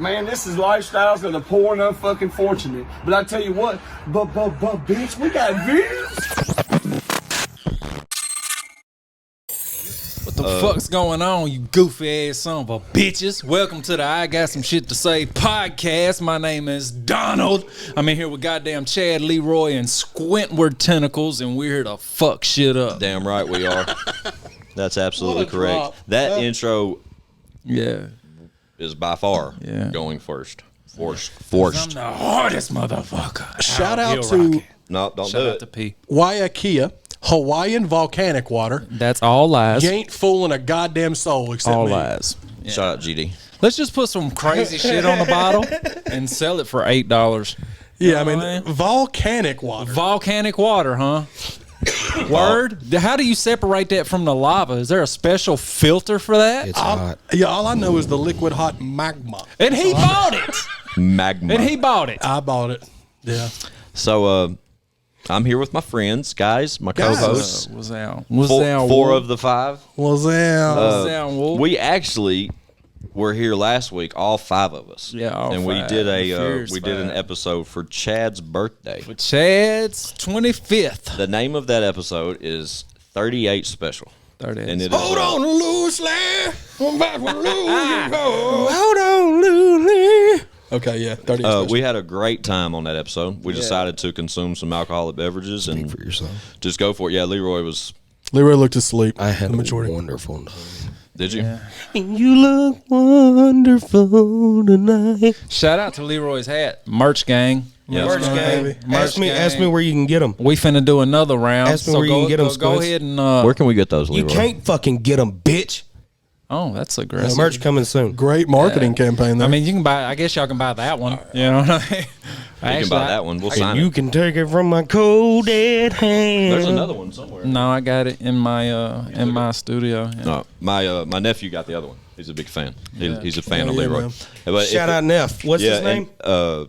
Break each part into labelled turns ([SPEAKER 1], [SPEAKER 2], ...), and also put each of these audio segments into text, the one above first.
[SPEAKER 1] Man, this is lifestyles of the poor and unfucking fortunate. But I tell you what, bitch, we got views.
[SPEAKER 2] What the fuck's going on, you goofy ass son of a bitches? Welcome to the I Got Some Shit to Say podcast. My name is Donald. I'm in here with goddamn Chad, Leroy, and Squintward Tentacles, and we're here to fuck shit up.
[SPEAKER 3] Damn right we are. That's absolutely correct.
[SPEAKER 1] Drop.
[SPEAKER 3] That intro
[SPEAKER 2] is
[SPEAKER 3] by far going first. Forced.
[SPEAKER 2] I'm the hardest motherfucker.
[SPEAKER 4] Shout out to
[SPEAKER 3] No, don't
[SPEAKER 2] Shout
[SPEAKER 3] do
[SPEAKER 2] out
[SPEAKER 3] it.
[SPEAKER 2] to P.
[SPEAKER 4] Waiakea, Hawaiian volcanic water.
[SPEAKER 2] That's all lies.
[SPEAKER 4] You ain't fooling a goddamn soul except
[SPEAKER 2] All
[SPEAKER 4] me.
[SPEAKER 2] lies.
[SPEAKER 3] Shout out GD.
[SPEAKER 2] Let's just put some crazy shit on the bottle and sell it for $8.
[SPEAKER 4] Yeah, I
[SPEAKER 2] know
[SPEAKER 4] mean,
[SPEAKER 2] what I mean?
[SPEAKER 4] volcanic water.
[SPEAKER 2] Volcanic water, huh? Word? How do you separate that from the lava? Is there a special filter for that?
[SPEAKER 5] It's hot.
[SPEAKER 4] Yeah, all I know is the liquid hot magma.
[SPEAKER 2] And he bought it.
[SPEAKER 3] Magma.
[SPEAKER 2] And he bought it.
[SPEAKER 4] I bought it. Yeah.
[SPEAKER 3] So I'm here with my friends, guys, my co-hosts.
[SPEAKER 2] Was out.
[SPEAKER 3] Four of the five.
[SPEAKER 4] Was that?
[SPEAKER 3] We actually were here last week, all five of us.
[SPEAKER 2] Yeah, all
[SPEAKER 3] and
[SPEAKER 2] five.
[SPEAKER 3] we did
[SPEAKER 2] Fierce
[SPEAKER 3] we did an
[SPEAKER 2] five.
[SPEAKER 3] episode for Chad's birthday.
[SPEAKER 2] For Chad's 25th.
[SPEAKER 3] The name of that episode is 38 Special.
[SPEAKER 2] 38.
[SPEAKER 3] And it is,
[SPEAKER 4] Hold on loosely. I'm about to lose.
[SPEAKER 2] Hold on, Lily.
[SPEAKER 4] Okay, yeah. 30
[SPEAKER 3] we had a great time on that episode. We decided to consume some alcoholic beverages and
[SPEAKER 5] For yourself.
[SPEAKER 3] just go for it. Yeah, Leroy was.
[SPEAKER 4] Leroy looked asleep.
[SPEAKER 5] I had
[SPEAKER 4] the majority.
[SPEAKER 5] a wonderful time.
[SPEAKER 3] Did you?
[SPEAKER 5] You look wonderful tonight.
[SPEAKER 2] Shout out to Leroy's hat. Merch gang.
[SPEAKER 3] Yeah.
[SPEAKER 5] Merch gang.
[SPEAKER 2] Merch
[SPEAKER 5] Ask me where you can get them.
[SPEAKER 2] We finna do another round.
[SPEAKER 5] Ask me where you can get 'em,
[SPEAKER 2] Go
[SPEAKER 5] Squints.
[SPEAKER 2] ahead and.
[SPEAKER 3] Where can we get those, Leroy?
[SPEAKER 5] You can't fucking get them, bitch.
[SPEAKER 2] Oh, that's aggressive.
[SPEAKER 5] Merch coming soon.
[SPEAKER 4] Great marketing campaign there.
[SPEAKER 2] I mean, you can buy. I guess y'all can buy that one. You know what I mean?
[SPEAKER 3] You can buy that one. We'll sign
[SPEAKER 5] You
[SPEAKER 3] it.
[SPEAKER 5] can take it from my cold dead hand.
[SPEAKER 3] There's another one somewhere.
[SPEAKER 2] No, I got it in my studio. Yeah.
[SPEAKER 3] No, my nephew got the other one. He's a big fan. He's a fan
[SPEAKER 4] Oh,
[SPEAKER 3] of
[SPEAKER 4] yeah,
[SPEAKER 3] Leroy.
[SPEAKER 4] man.
[SPEAKER 3] But
[SPEAKER 5] Shout out Neff. What's his name?
[SPEAKER 3] I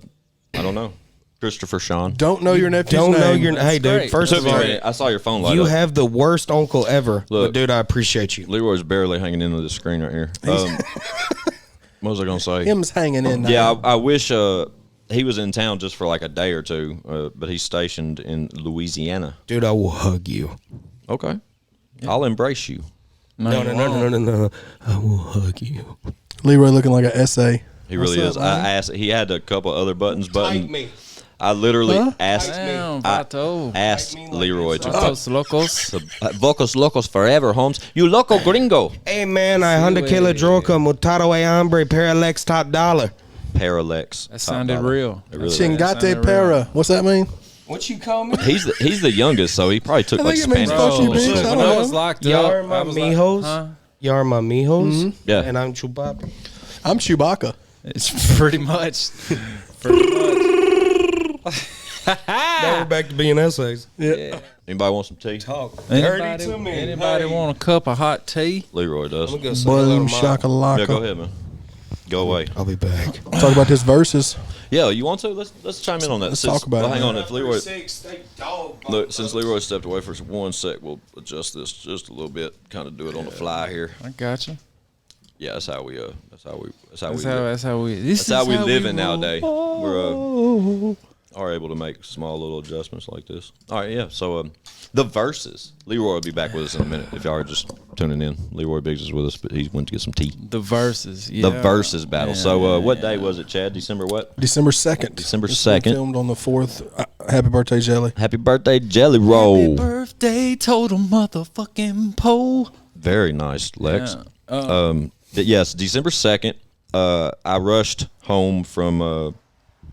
[SPEAKER 3] don't know. Christopher Sean.
[SPEAKER 4] don't know your nephew's
[SPEAKER 5] Don't
[SPEAKER 4] name.
[SPEAKER 5] know your Hey, dude.
[SPEAKER 2] great.
[SPEAKER 5] First
[SPEAKER 3] Took
[SPEAKER 5] of
[SPEAKER 3] me a
[SPEAKER 5] all,
[SPEAKER 3] minute. I saw your phone light
[SPEAKER 5] you
[SPEAKER 3] up.
[SPEAKER 5] have the worst uncle ever.
[SPEAKER 3] Look.
[SPEAKER 5] But, dude, I appreciate you.
[SPEAKER 3] Leroy's barely hanging into the screen right here. What was I gonna say?
[SPEAKER 4] Him's hanging in now.
[SPEAKER 3] Yeah, I wish he was in town just for like a day or two, but he's stationed in Louisiana.
[SPEAKER 5] Dude, I will hug you.
[SPEAKER 3] Okay, I'll embrace you.
[SPEAKER 5] No. I will hug you.
[SPEAKER 4] Leroy looking like an essay.
[SPEAKER 3] He really
[SPEAKER 4] What's
[SPEAKER 3] is.
[SPEAKER 4] up, man?
[SPEAKER 3] I asked. He had a couple other buttons
[SPEAKER 5] Take
[SPEAKER 3] buttoned.
[SPEAKER 5] me.
[SPEAKER 3] I literally asked.
[SPEAKER 2] Damn,
[SPEAKER 3] I
[SPEAKER 2] Vato.
[SPEAKER 3] asked Leroy to
[SPEAKER 2] Vatos locos.
[SPEAKER 3] Vocos locos forever, Holmes. You loco gringo.
[SPEAKER 5] Hey, man, I 100 kilo droga, mutado e hambre, parallax top dollar.
[SPEAKER 3] Parallax.
[SPEAKER 2] That sounded real.
[SPEAKER 3] It really is.
[SPEAKER 4] Chingate
[SPEAKER 2] sounded
[SPEAKER 4] para. What's that mean?
[SPEAKER 5] What you call me?
[SPEAKER 3] He's the youngest, so he probably took
[SPEAKER 4] I
[SPEAKER 3] like
[SPEAKER 4] think it means
[SPEAKER 3] Spanish.
[SPEAKER 4] fuck you, bitch. I
[SPEAKER 2] When
[SPEAKER 4] don't
[SPEAKER 2] I
[SPEAKER 4] know.
[SPEAKER 2] was locked
[SPEAKER 5] Y'all
[SPEAKER 2] up,
[SPEAKER 5] my
[SPEAKER 2] I was like,
[SPEAKER 5] mijos.
[SPEAKER 2] huh?
[SPEAKER 5] Y'all are my mijos.
[SPEAKER 3] Yeah.
[SPEAKER 5] And I'm Chewbacca.
[SPEAKER 4] I'm Chewbacca.
[SPEAKER 2] It's pretty much.
[SPEAKER 5] Now we're back to being essays.
[SPEAKER 4] Yeah.
[SPEAKER 3] Anybody want some tea?
[SPEAKER 5] Talk
[SPEAKER 2] Anybody,
[SPEAKER 5] dirty to me.
[SPEAKER 2] anybody
[SPEAKER 5] Hey.
[SPEAKER 2] want a cup of hot tea?
[SPEAKER 3] Leroy does.
[SPEAKER 5] I'm gonna go say
[SPEAKER 4] Boom
[SPEAKER 5] hello to Mom.
[SPEAKER 4] shakalaka.
[SPEAKER 3] Yeah, go ahead, man. Go away.
[SPEAKER 5] I'll be back.
[SPEAKER 4] Talk about this versus.
[SPEAKER 3] Yeah, you want to? Let's chime in on that.
[SPEAKER 4] Let's talk about it,
[SPEAKER 3] Hang
[SPEAKER 4] man.
[SPEAKER 3] on, if Leroy. Look, since Leroy stepped away for 1 sec, we'll adjust this just a little bit. Kind of do it on the fly here.
[SPEAKER 2] I got you.
[SPEAKER 3] Yeah, that's how we live.
[SPEAKER 2] That's how we
[SPEAKER 3] living
[SPEAKER 2] roll.
[SPEAKER 3] nowadays. We're are able to make small little adjustments like this. All right, yeah. So the Verzuz. Leroy will be back with us in a minute. If y'all are just tuning in, Leroy Biggs is with us, but he went to get some tea.
[SPEAKER 2] The Verzuz. Yeah.
[SPEAKER 3] The Verzuz battle.
[SPEAKER 2] Yeah,
[SPEAKER 3] So what day was it, Chad? December what?
[SPEAKER 4] December 2nd.
[SPEAKER 3] December
[SPEAKER 4] This one
[SPEAKER 3] 2nd.
[SPEAKER 4] Filmed on the 4th. Happy birthday, Jelly.
[SPEAKER 3] Happy birthday, Jelly Roll.
[SPEAKER 2] Happy birthday, total motherfucking pole.
[SPEAKER 3] Very nice, Lex.
[SPEAKER 2] Yeah.
[SPEAKER 3] Yes, December 2nd. I rushed home from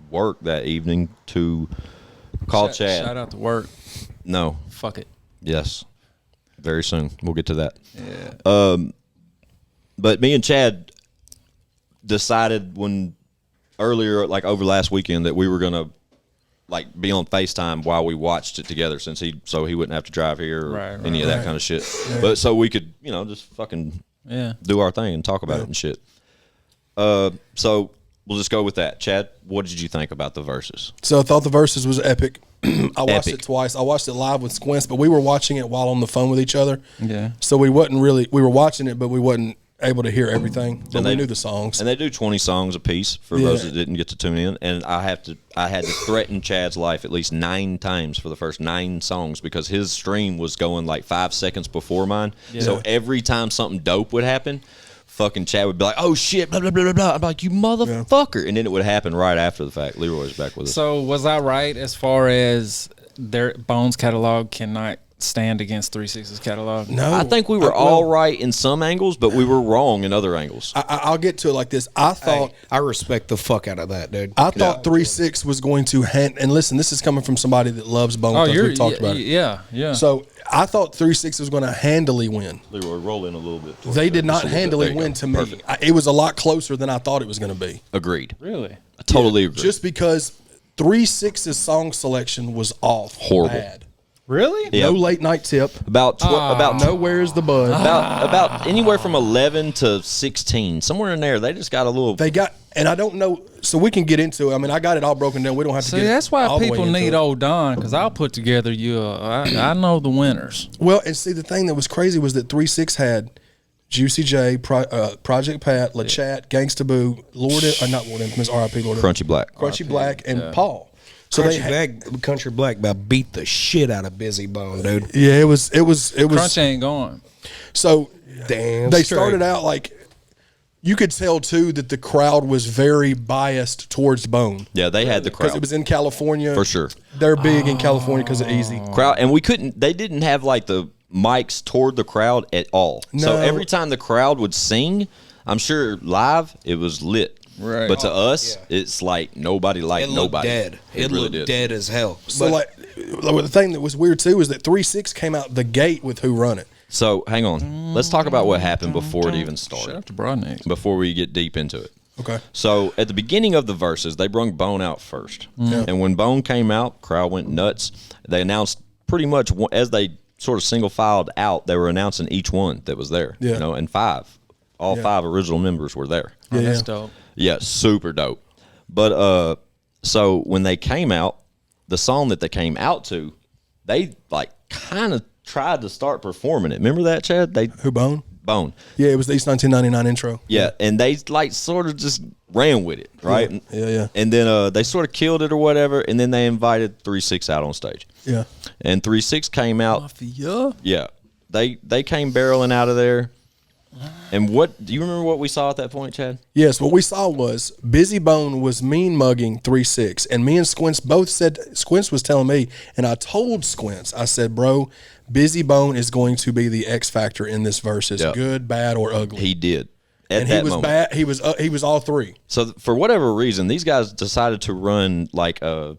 [SPEAKER 3] work that evening to call Chad.
[SPEAKER 2] Shout out to work.
[SPEAKER 3] No.
[SPEAKER 2] Fuck it.
[SPEAKER 3] Yes. Very soon. We'll get to that.
[SPEAKER 2] Yeah.
[SPEAKER 3] But me and Chad decided earlier, like over last weekend, that we were gonna like be on FaceTime while we watched it together, so he wouldn't have to drive here or any of that kind of shit. But so we could, just fucking do our thing and talk about it and shit. So we'll just go with that. Chad, what did you think about the Verzuz?
[SPEAKER 4] So I thought the versus was epic. I watched
[SPEAKER 3] Epic.
[SPEAKER 4] it twice. I watched it live with Squints, but we were watching it while on the phone with each other.
[SPEAKER 2] Yeah.
[SPEAKER 4] So we were watching it, but we wasn't able to hear everything, but we knew the songs.
[SPEAKER 3] And they do 20 songs a piece for those that didn't get to tune in. And I had to threaten Chad's life at least 9 times for the first 9 songs because his stream was going like 5 seconds before mine. Yeah. So every time something dope would happen, fucking Chad would be like, "Oh shit, blah blah blah blah blah." I'm like, "You motherfucker!" And then it would happen right after the fact. Leroy's back with us.
[SPEAKER 2] So was I right as far as their Bones catalog cannot stand against 3-6's catalog?
[SPEAKER 4] No,
[SPEAKER 3] I think we were all right in some angles, but we were wrong in other angles.
[SPEAKER 4] I'll get to it like this. I thought
[SPEAKER 5] I respect the fuck out of that, dude.
[SPEAKER 4] I thought 3-6 was going to and listen, this is coming from somebody that loves Bone. We talked about it.
[SPEAKER 2] Yeah.
[SPEAKER 4] So I thought 3-6 was going to handily win.
[SPEAKER 3] Leroy, roll in a little bit.
[SPEAKER 4] They did not handily win to me. It was a lot closer than I thought it was going to be.
[SPEAKER 3] Agreed.
[SPEAKER 2] Really?
[SPEAKER 3] I totally agree.
[SPEAKER 4] Just because 3-6's song selection was off.
[SPEAKER 3] Horrible.
[SPEAKER 4] Bad.
[SPEAKER 2] Really?
[SPEAKER 3] Yeah.
[SPEAKER 4] No late night tip.
[SPEAKER 3] About
[SPEAKER 4] Nowhere's the bud.
[SPEAKER 3] about anywhere from 11 to 16, somewhere in there. They just got a little.
[SPEAKER 4] They got, and I don't know. So we can get into it. I mean, I got it all broken down. We don't have to.
[SPEAKER 2] See, that's why people need old Don, because I'll put together I know the winners.
[SPEAKER 4] Well, and see, the thing that was crazy was that 3-6 had Juicy J, Project Pat, LaChat, Gangsta Boo, not Lord Infamous, R.I.P. Lord
[SPEAKER 3] Crunchy Black.
[SPEAKER 4] Crunchy Black, and Paul. So
[SPEAKER 5] Country Black about beat the shit out of Busy Bone, dude.
[SPEAKER 4] Yeah, it was.
[SPEAKER 2] Crunch ain't going.
[SPEAKER 4] So
[SPEAKER 5] damn,
[SPEAKER 4] they started out like you could tell too that the crowd was very biased towards Bone.
[SPEAKER 3] Yeah, they had the crowd
[SPEAKER 4] because it was in California
[SPEAKER 3] for sure.
[SPEAKER 4] They're big in California because of Easy
[SPEAKER 3] crowd, and they didn't have like the mics toward the crowd at all. No. So every time the crowd would sing, I'm sure live it was lit.
[SPEAKER 2] Right.
[SPEAKER 3] But to us, it's like nobody liked nobody.
[SPEAKER 5] Dead. It really looked dead as hell.
[SPEAKER 4] So the thing that was weird too is that 3-6 came out the gate with Who Run It.
[SPEAKER 3] So hang on, let's talk about what happened before it even started.
[SPEAKER 2] Shout out to Broadneck.
[SPEAKER 3] Before we get deep into it.
[SPEAKER 4] Okay.
[SPEAKER 3] So at the beginning of the verses, they brung Bone out first, and when Bone came out, crowd went nuts. They announced pretty much as they sort of single filed out, they were announcing each one that was there.
[SPEAKER 4] Yeah.
[SPEAKER 3] You know, and 5 original members were there.
[SPEAKER 2] Yeah, that's dope.
[SPEAKER 3] Yeah, super dope. But so when they came out, the song that they came out to, they like kind of tried to start performing it. Remember that, Chad?
[SPEAKER 4] Who, Bone?
[SPEAKER 3] Bone.
[SPEAKER 4] Yeah, it was the East 1999 intro.
[SPEAKER 3] Yeah, and they like sort of just ran with it, right?
[SPEAKER 4] Yeah.
[SPEAKER 3] And then they sort of killed it or whatever, and then they invited 3-6 out on stage.
[SPEAKER 4] Yeah.
[SPEAKER 3] And 3-6 came out.
[SPEAKER 2] MAFIA?
[SPEAKER 3] Yeah. They came barreling out of there. And do you remember what we saw at that point, Chad?
[SPEAKER 4] Yes, what we saw was Busy Bone was mean mugging 3-6, and me and Squints both said, Squints was telling me, and I told Squints, I said, bro, Busy Bone is going to be the X factor in this versus good, bad, or ugly.
[SPEAKER 3] He did.
[SPEAKER 4] And he was bad. He was all 3.
[SPEAKER 3] So for whatever reason, these guys decided to run like a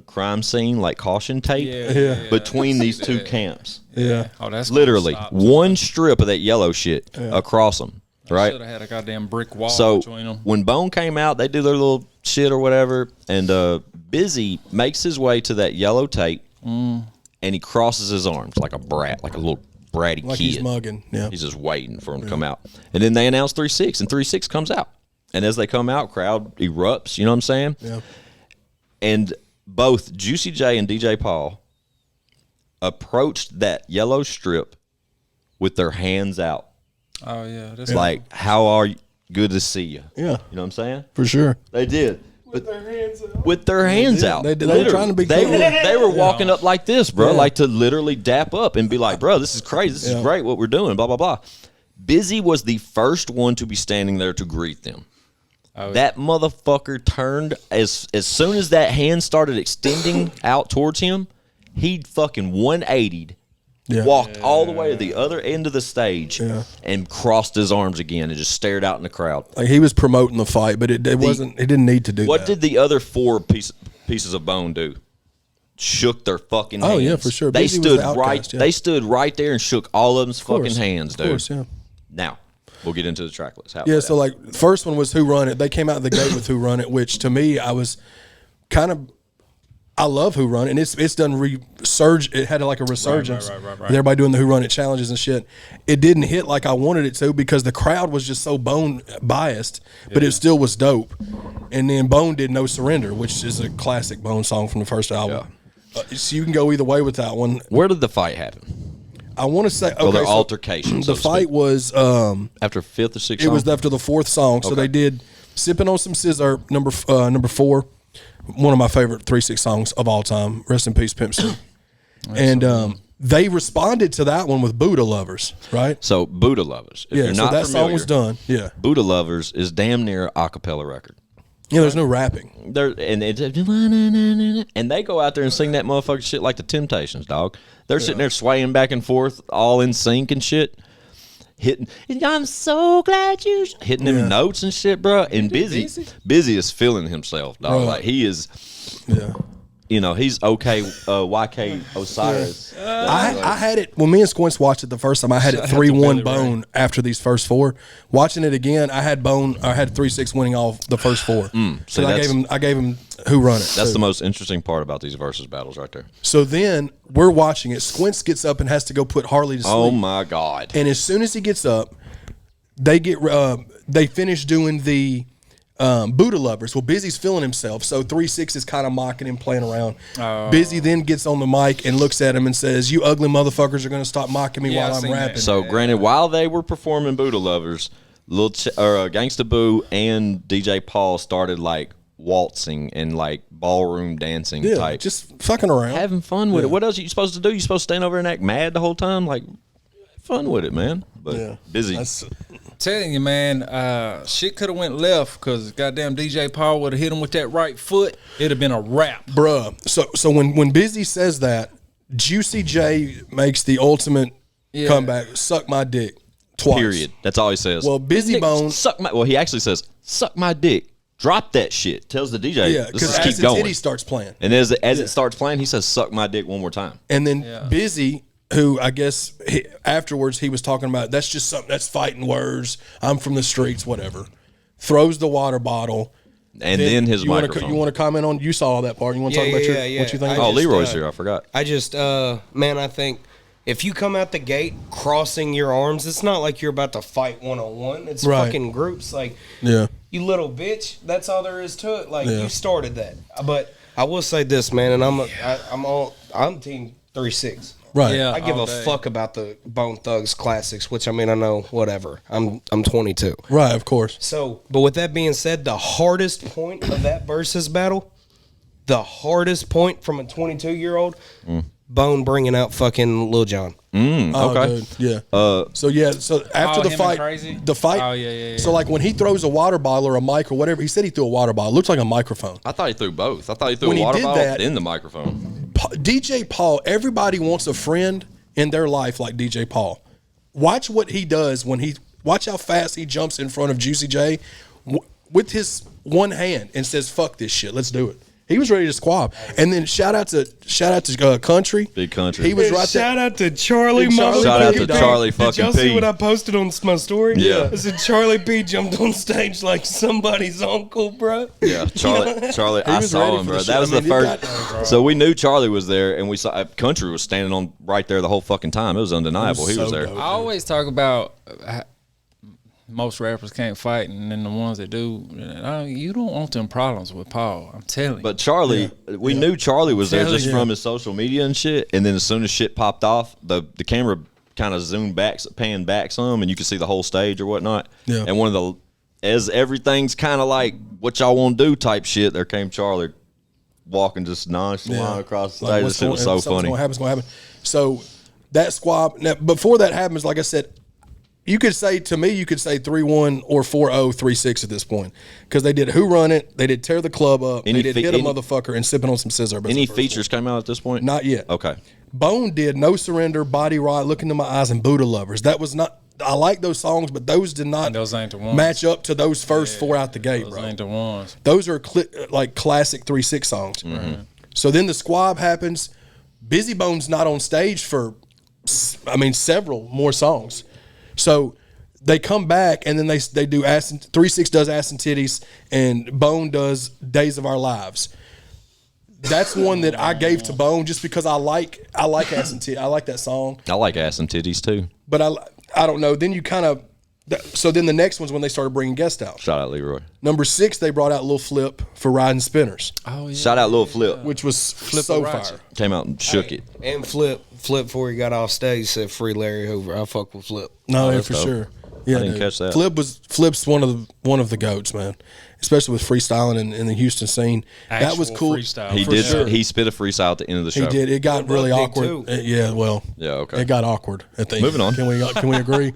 [SPEAKER 3] crime scene, like caution tape between these two camps.
[SPEAKER 4] Yeah.
[SPEAKER 2] Oh, that's
[SPEAKER 3] literally one strip of that yellow shit across them. Right.
[SPEAKER 2] Should have had a goddamn brick wall
[SPEAKER 3] so
[SPEAKER 2] between them.
[SPEAKER 3] When Bone came out, they do their little shit or whatever, and Busy makes his way to that yellow tape, and he crosses his arms like a brat, like a little bratty kid.
[SPEAKER 4] He's mugging. Yeah.
[SPEAKER 3] He's just waiting for him to come out, and then they announce 3-6, and 3-6 comes out, and as they come out, crowd erupts. You know what I'm saying?
[SPEAKER 4] Yeah.
[SPEAKER 3] And both Juicy J and DJ Paul approached that yellow strip with their hands out.
[SPEAKER 2] Oh, yeah. That's
[SPEAKER 3] like, how are you? Good to see you.
[SPEAKER 4] Yeah.
[SPEAKER 3] You know what I'm saying?
[SPEAKER 4] For sure.
[SPEAKER 3] They did.
[SPEAKER 1] With their hands out.
[SPEAKER 3] With their hands out.
[SPEAKER 4] They were trying to be cool.
[SPEAKER 3] They were walking up like this, bro, like to literally dap up and be like, bro, this is crazy. This is great what we're doing, blah, blah, blah. Busy was the first one to be standing there to greet them. Oh, that motherfucker turned as soon as that hand started extending out towards him, he fucking 180'd, walked all the way to the other end of the stage, and crossed his arms again and just stared out in the crowd.
[SPEAKER 4] Like he was promoting the fight, but it wasn't. It didn't need to do.
[SPEAKER 3] What did the other 4 pieces of Bone do? Shook their fucking hands.
[SPEAKER 4] Oh yeah, for sure.
[SPEAKER 3] They
[SPEAKER 4] Busy
[SPEAKER 3] stood
[SPEAKER 4] was the outcast,
[SPEAKER 3] They stood right there and shook all of them's fucking hands, dude.
[SPEAKER 4] Of course, yeah.
[SPEAKER 3] Now we'll get into the track list.
[SPEAKER 4] So like first one was Who Run It. They came out of the gate with Who Run It, which to me I was kind of. I love Who Run It, and it's done resurge. It had like a resurgence.
[SPEAKER 2] Right.
[SPEAKER 4] With everybody doing the Who Run It challenges and shit. It didn't hit like I wanted it to because the crowd was just so Bone biased, but it still was dope. And then Bone did No Surrender, which is a classic Bone song from the first album. So you can go either way with that one.
[SPEAKER 3] Where did the fight happen?
[SPEAKER 4] I want to say okay.
[SPEAKER 3] Well, they're
[SPEAKER 4] so
[SPEAKER 3] altercations.
[SPEAKER 4] The
[SPEAKER 3] so to
[SPEAKER 4] fight
[SPEAKER 3] speak.
[SPEAKER 4] was
[SPEAKER 3] after 5th or 6th.
[SPEAKER 4] it was after the 4th song. So
[SPEAKER 3] Okay.
[SPEAKER 4] they did "Sipping on Some Scissor" number 4, one of my favorite 3-6 songs of all time. Rest in peace, Pimp C. And they responded to that one with "Buddha Lovers," right?
[SPEAKER 3] So Buddha Lovers. If
[SPEAKER 4] Yeah,
[SPEAKER 3] you're
[SPEAKER 4] so
[SPEAKER 3] not
[SPEAKER 4] that
[SPEAKER 3] familiar,
[SPEAKER 4] song was done. Yeah,
[SPEAKER 3] Buddha Lovers is damn near a cappella record.
[SPEAKER 4] yeah. There's no rapping.
[SPEAKER 3] And they go out there and sing that motherfucking shit like the Temptations, dog. They're sitting there swaying back and forth, all in sync and shit, hitting. I'm so glad you hitting them notes and shit, bro. And busy is feeling himself, dog.
[SPEAKER 4] Right.
[SPEAKER 3] Like he is.
[SPEAKER 4] Yeah.
[SPEAKER 3] You know, he's okay. YK Osiris.
[SPEAKER 4] I had it when me and Squints watched it the first time. I had it 3-1 Bone after these first 4. Watching it again, I had Bone. I had 3-6 winning off the first 4. So I gave him Who Run It.
[SPEAKER 3] That's the most interesting part about these versus battles, right there.
[SPEAKER 4] So then we're watching it. Squints gets up and has to go put Harley to sleep.
[SPEAKER 3] Oh my god!
[SPEAKER 4] And as soon as he gets up, they finish doing the Buddha Lovers. Well, Busy's feeling himself, so 3-6 is kind of mocking him, playing around. Busy then gets on the mic and looks at him and says, "You ugly motherfuckers are going to stop mocking me while I'm rapping."
[SPEAKER 3] So, granted, while they were performing Buddha Lovers, Gangsta Boo and DJ Paul started like waltzing and like ballroom dancing type,
[SPEAKER 4] just fucking around,
[SPEAKER 3] having fun with it. What else are you supposed to do? You supposed to stand over and act mad the whole time? Like, have fun with it, man. But Busy.
[SPEAKER 2] Telling you, man, shit could have went left because goddamn DJ Paul would have hit him with that right foot. It'd have been a wrap,
[SPEAKER 4] bruh. So when Busy says that, Juicy J makes the ultimate comeback. Suck my dick twice.
[SPEAKER 3] Period. That's all he says.
[SPEAKER 4] Well, Busy Bone
[SPEAKER 3] suck my. Well, he actually says suck my dick. Drop that shit. Tells the DJ.
[SPEAKER 4] Yeah, because
[SPEAKER 3] keep
[SPEAKER 4] as the
[SPEAKER 3] going.
[SPEAKER 4] titty starts playing,
[SPEAKER 3] And as it starts playing, he says suck my dick one more time.
[SPEAKER 4] and then Busy, who I guess afterwards he was talking about, that's just something, that's fighting words. I'm from the streets, whatever. Throws the water bottle.
[SPEAKER 3] And then his microphone.
[SPEAKER 4] You want to comment on? You saw that part. You want to talk about what you think?
[SPEAKER 3] Oh, Leroy's here. I forgot.
[SPEAKER 5] I just, man, I think if you come out the gate crossing your arms, it's not like you're about to fight one-on-one. It's fucking groups. Like, you little bitch. That's all there is to it. Like, you started that. But I will say this, man, and I'm team 3-6.
[SPEAKER 4] Right.
[SPEAKER 5] I give a fuck about the Bone Thugs classics, which I mean, I know, whatever. I'm 22.
[SPEAKER 4] Right, of course.
[SPEAKER 5] So, but with that being said, the hardest point of that versus battle, the hardest point from a 22-year-old, Bone bringing out fucking Lil Jon.
[SPEAKER 3] Okay.
[SPEAKER 4] Dude, yeah. So after the fight, So like when he throws a water bottle or a mic or whatever, he said he threw a water bottle. It looks like a microphone.
[SPEAKER 3] I thought he threw both. I thought he threw
[SPEAKER 4] When
[SPEAKER 3] a
[SPEAKER 4] he
[SPEAKER 3] water
[SPEAKER 4] did
[SPEAKER 3] bottle
[SPEAKER 4] that-
[SPEAKER 3] in the microphone.
[SPEAKER 4] DJ Paul, everybody wants a friend in their life like DJ Paul. Watch what he does watch how fast he jumps in front of Juicy J with his one hand and says, "Fuck this shit, let's do it." He was ready to squab. And then shout out to Country.
[SPEAKER 3] Big Country.
[SPEAKER 4] He was right there.
[SPEAKER 5] Shout out to Charlie.
[SPEAKER 3] Shout out to Charlie fucking
[SPEAKER 5] Did y'all
[SPEAKER 3] P.
[SPEAKER 5] see what I posted on my story?
[SPEAKER 3] Yeah.
[SPEAKER 5] I said Charlie P jumped on stage like somebody's uncle, bro.
[SPEAKER 3] Yeah, Charlie. I
[SPEAKER 4] was
[SPEAKER 3] saw
[SPEAKER 4] ready
[SPEAKER 3] him,
[SPEAKER 4] for
[SPEAKER 3] bro.
[SPEAKER 4] the
[SPEAKER 3] That
[SPEAKER 4] shit.
[SPEAKER 3] was
[SPEAKER 4] I mean,
[SPEAKER 3] the
[SPEAKER 4] you
[SPEAKER 3] first. So we knew Charlie was there, and we saw Country was standing on right there the whole fucking time. It was undeniable. He was there.
[SPEAKER 4] dope.
[SPEAKER 2] I always talk about most rappers can't fight, and then the ones that do, you don't want them problems with Paul. I'm telling you.
[SPEAKER 3] But Charlie, we knew Charlie was there just
[SPEAKER 4] you.
[SPEAKER 3] from his social media and shit. And then as soon as shit popped off, the camera kind of zoomed back, panned back some, and you could see the whole stage or whatnot.
[SPEAKER 4] Yeah.
[SPEAKER 3] And as everything's kind of like what y'all want to do type shit, there came Charlie walking just nonchalant across the stage. This shit was so funny.
[SPEAKER 4] Something's gonna happen. So that squab. Now, before that happens, like I said, you could say 3-1 or 4-0, 3-6 at this point because they did Who Run It, they did Tear the Club Up, they did Hit a Motherfucker, and Sipping on Some Scissor.
[SPEAKER 3] Any features came out at this point?
[SPEAKER 4] Not yet.
[SPEAKER 3] Okay.
[SPEAKER 4] Bone did No Surrender, Body Rot, Look Into My Eyes, and Buddha Lovers. That was not. I like those songs, but those did not
[SPEAKER 2] Those ain't the ones.
[SPEAKER 4] match up to those first 4 out the gate,
[SPEAKER 2] Those
[SPEAKER 4] bro.
[SPEAKER 2] ain't the ones.
[SPEAKER 4] Those are like classic 3-6 songs. So then the squab happens. Busy Bone's not on stage for, several more songs. So they come back and then they do 3-6 does Ass and Titties and Bone does Days of Our Lives. That's one that I gave to Bone just because I like Ass and Titties. I like that song.
[SPEAKER 3] I like Ass and Titties too.
[SPEAKER 4] But I don't know. Then you kind of So then the next one's when they started bringing guests out.
[SPEAKER 3] Shout out Leroy.
[SPEAKER 4] Number 6, they brought out Lil Flip for Riding Spinners.
[SPEAKER 2] Oh yeah.
[SPEAKER 3] Shout out Lil Flip.
[SPEAKER 4] Which was so fire.
[SPEAKER 3] Came out and shook it.
[SPEAKER 5] And Flip before he got off stage said free Larry Hoover. I fuck with Flip.
[SPEAKER 4] No, yeah,
[SPEAKER 3] that's
[SPEAKER 4] for
[SPEAKER 3] dope.
[SPEAKER 4] sure. Yeah,
[SPEAKER 3] I didn't catch that.
[SPEAKER 4] Flip's one of the goats, man. Especially with freestyling in the Houston scene. That was cool.
[SPEAKER 2] Freestyle.
[SPEAKER 3] He
[SPEAKER 2] For
[SPEAKER 3] did.
[SPEAKER 2] sure.
[SPEAKER 3] He spit a freestyle at the end of the show.
[SPEAKER 4] He did. It got really
[SPEAKER 5] Buck did
[SPEAKER 4] awkward.
[SPEAKER 5] too.
[SPEAKER 4] Yeah, well.
[SPEAKER 3] Yeah. Okay.
[SPEAKER 4] It got awkward at the end.
[SPEAKER 3] Moving on.
[SPEAKER 4] Can we agree?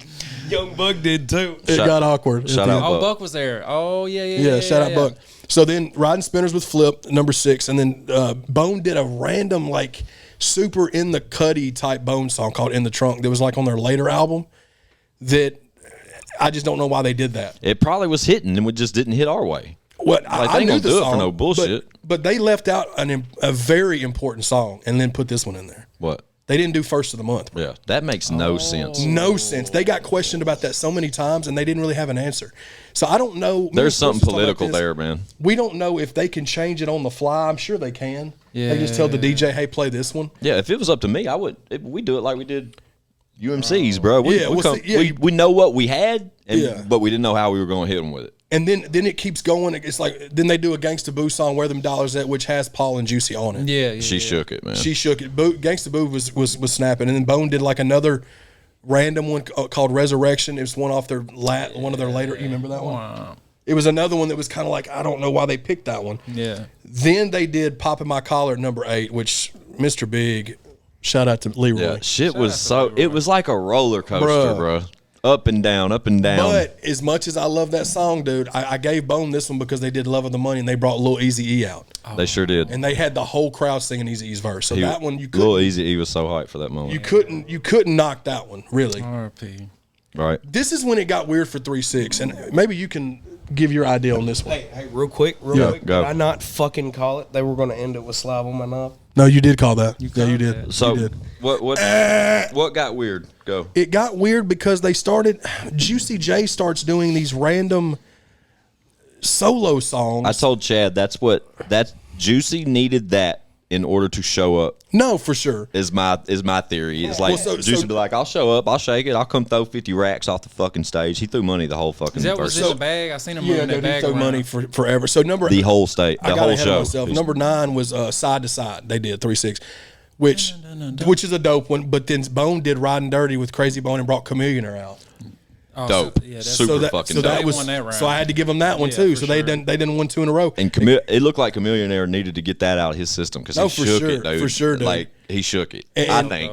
[SPEAKER 5] Young Buck did too.
[SPEAKER 4] It got awkward. at
[SPEAKER 3] shout
[SPEAKER 4] the
[SPEAKER 3] out
[SPEAKER 4] end.
[SPEAKER 2] Oh,
[SPEAKER 3] Buck.
[SPEAKER 2] Buck was there. Oh yeah.
[SPEAKER 4] Yeah, shout out Buck. So then Riding Spinners with Flip, number 6, and then Bone did a random like super in the cutty type Bone song called "In the Trunk" that was like on their later album. That I just don't know why they did that.
[SPEAKER 3] It probably was hitting, and we just didn't hit our way.
[SPEAKER 4] What
[SPEAKER 3] Like,
[SPEAKER 4] I
[SPEAKER 3] they ain't
[SPEAKER 4] knew
[SPEAKER 3] gonna
[SPEAKER 4] the
[SPEAKER 3] do it
[SPEAKER 4] song,
[SPEAKER 3] for no bullshit.
[SPEAKER 4] But they left out a very important song and then put this one in there.
[SPEAKER 3] What?
[SPEAKER 4] They didn't do First of the Month.
[SPEAKER 3] Yeah, that makes no sense.
[SPEAKER 4] No sense. They got questioned about that so many times and they didn't really have an answer. So I don't know.
[SPEAKER 3] There's something
[SPEAKER 4] Let's talk about
[SPEAKER 3] political
[SPEAKER 4] this.
[SPEAKER 3] there, man.
[SPEAKER 4] We don't know if they can change it on the fly. I'm sure they can. They just tell the DJ, "Hey, play this one."
[SPEAKER 3] Yeah, if it was up to me, I would. We do it like we did UMCs, bro.
[SPEAKER 4] Yeah, well, see, yeah.
[SPEAKER 3] We know what we had,
[SPEAKER 4] Yeah.
[SPEAKER 3] but we didn't know how we were going to hit them with it.
[SPEAKER 4] And then it keeps going. It's like then they do a Gangsta Boo song, "Where Them Dollars At," which has Paul and Juicy on it.
[SPEAKER 2] Yeah.
[SPEAKER 3] She shook it, man.
[SPEAKER 4] She shook it. Gangsta Boo was snapping, and then Bone did like another random one called "Resurrection." It was one off one of their later. You remember that one?
[SPEAKER 2] Wow.
[SPEAKER 4] It was another one that was kind of like, I don't know why they picked that one.
[SPEAKER 2] Yeah.
[SPEAKER 4] Then they did "Poppin' My Collar" number 8, which Mr. Big, shout out to Leroy.
[SPEAKER 3] Yeah, shit was so. It was like a roller coaster, bro. Up and down, up and down.
[SPEAKER 4] But as much as I love that song, dude, I gave Bone this one because they did "Love of the Money" and they brought Lil Eazy-E out,
[SPEAKER 3] They sure did.
[SPEAKER 4] and they had the whole crowd singing Eazy-E's verse. So that one you
[SPEAKER 3] Lil
[SPEAKER 4] couldn't,
[SPEAKER 3] Easy, was so hyped for that moment.
[SPEAKER 4] you couldn't knock that one really.
[SPEAKER 2] RP.
[SPEAKER 3] Right.
[SPEAKER 4] This is when it got weird for 3-6, and maybe you can give your idea on this one.
[SPEAKER 5] Hey, real quick.
[SPEAKER 3] Yeah, go.
[SPEAKER 5] Did I not fucking call it? They were going to end it with Slav on my knob.
[SPEAKER 4] No, you did call that. Yeah, you
[SPEAKER 2] called
[SPEAKER 4] did.
[SPEAKER 2] that.
[SPEAKER 3] So
[SPEAKER 4] You did.
[SPEAKER 3] what got weird? Go.
[SPEAKER 4] It got weird because they started. Juicy J starts doing these random solo songs.
[SPEAKER 3] I told Chad that's Juicy needed that in order to show up.
[SPEAKER 4] No, for sure.
[SPEAKER 3] Is my theory. It's like
[SPEAKER 4] Well,
[SPEAKER 3] Juicy be like, I'll show up, I'll shake it, I'll come throw 50 racks off the fucking stage. He threw money the whole fucking
[SPEAKER 2] Is that what's
[SPEAKER 3] verse.
[SPEAKER 2] in the bag? I seen him
[SPEAKER 4] Yeah,
[SPEAKER 2] moving that
[SPEAKER 4] dude, he
[SPEAKER 2] bag
[SPEAKER 4] threw
[SPEAKER 2] around.
[SPEAKER 4] money for forever. So
[SPEAKER 3] The whole state,
[SPEAKER 4] I
[SPEAKER 3] the
[SPEAKER 4] got
[SPEAKER 3] whole
[SPEAKER 4] ahead
[SPEAKER 3] show.
[SPEAKER 4] of myself. Number 9 was Side to Side. They did 3-6, which is a dope one. But then Bone did Riding Dirty with Crazy Bone and brought Chameleonaire out.
[SPEAKER 2] Oh,
[SPEAKER 3] Dope.
[SPEAKER 2] So, yeah, that's
[SPEAKER 3] Super fucking dope.
[SPEAKER 4] that was
[SPEAKER 2] They won that round.
[SPEAKER 4] so I had to give them that one
[SPEAKER 2] Yeah,
[SPEAKER 4] too.
[SPEAKER 2] for
[SPEAKER 4] So they
[SPEAKER 2] sure.
[SPEAKER 4] didn't win 2 in a row.
[SPEAKER 3] And it looked like Chameleonaire needed to get that out of his system because
[SPEAKER 4] No,
[SPEAKER 3] he
[SPEAKER 4] for
[SPEAKER 3] shook
[SPEAKER 4] sure,
[SPEAKER 3] it, dude.
[SPEAKER 4] for sure, dude.
[SPEAKER 3] Like he shook it.
[SPEAKER 4] And-
[SPEAKER 3] I think.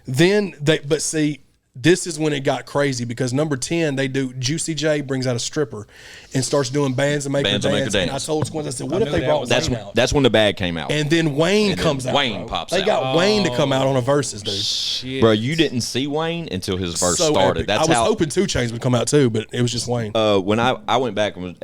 [SPEAKER 4] Then but see, this is when it got crazy because number 10 they do Juicy J brings out a stripper and starts doing Bands and Make Her
[SPEAKER 3] Bands and Make Her
[SPEAKER 4] Dance. And I
[SPEAKER 3] Dance.
[SPEAKER 4] told Squint, I said, what if
[SPEAKER 2] knew
[SPEAKER 4] they
[SPEAKER 2] that
[SPEAKER 4] brought
[SPEAKER 2] was-
[SPEAKER 4] Wayne out?
[SPEAKER 3] That's when the bag came out.
[SPEAKER 4] And then Wayne
[SPEAKER 3] then
[SPEAKER 4] comes out.
[SPEAKER 3] Wayne
[SPEAKER 4] bro.
[SPEAKER 3] pops
[SPEAKER 4] They
[SPEAKER 3] out.
[SPEAKER 4] got Wayne to come out on a versus, dude.
[SPEAKER 2] Shit.
[SPEAKER 3] Bro, you didn't see Wayne until his verse
[SPEAKER 4] So
[SPEAKER 3] started.
[SPEAKER 4] epic.
[SPEAKER 3] That's
[SPEAKER 4] I was
[SPEAKER 3] how.
[SPEAKER 4] hoping 2 Chainz would come out too, but it was just Wayne.
[SPEAKER 3] When I went back and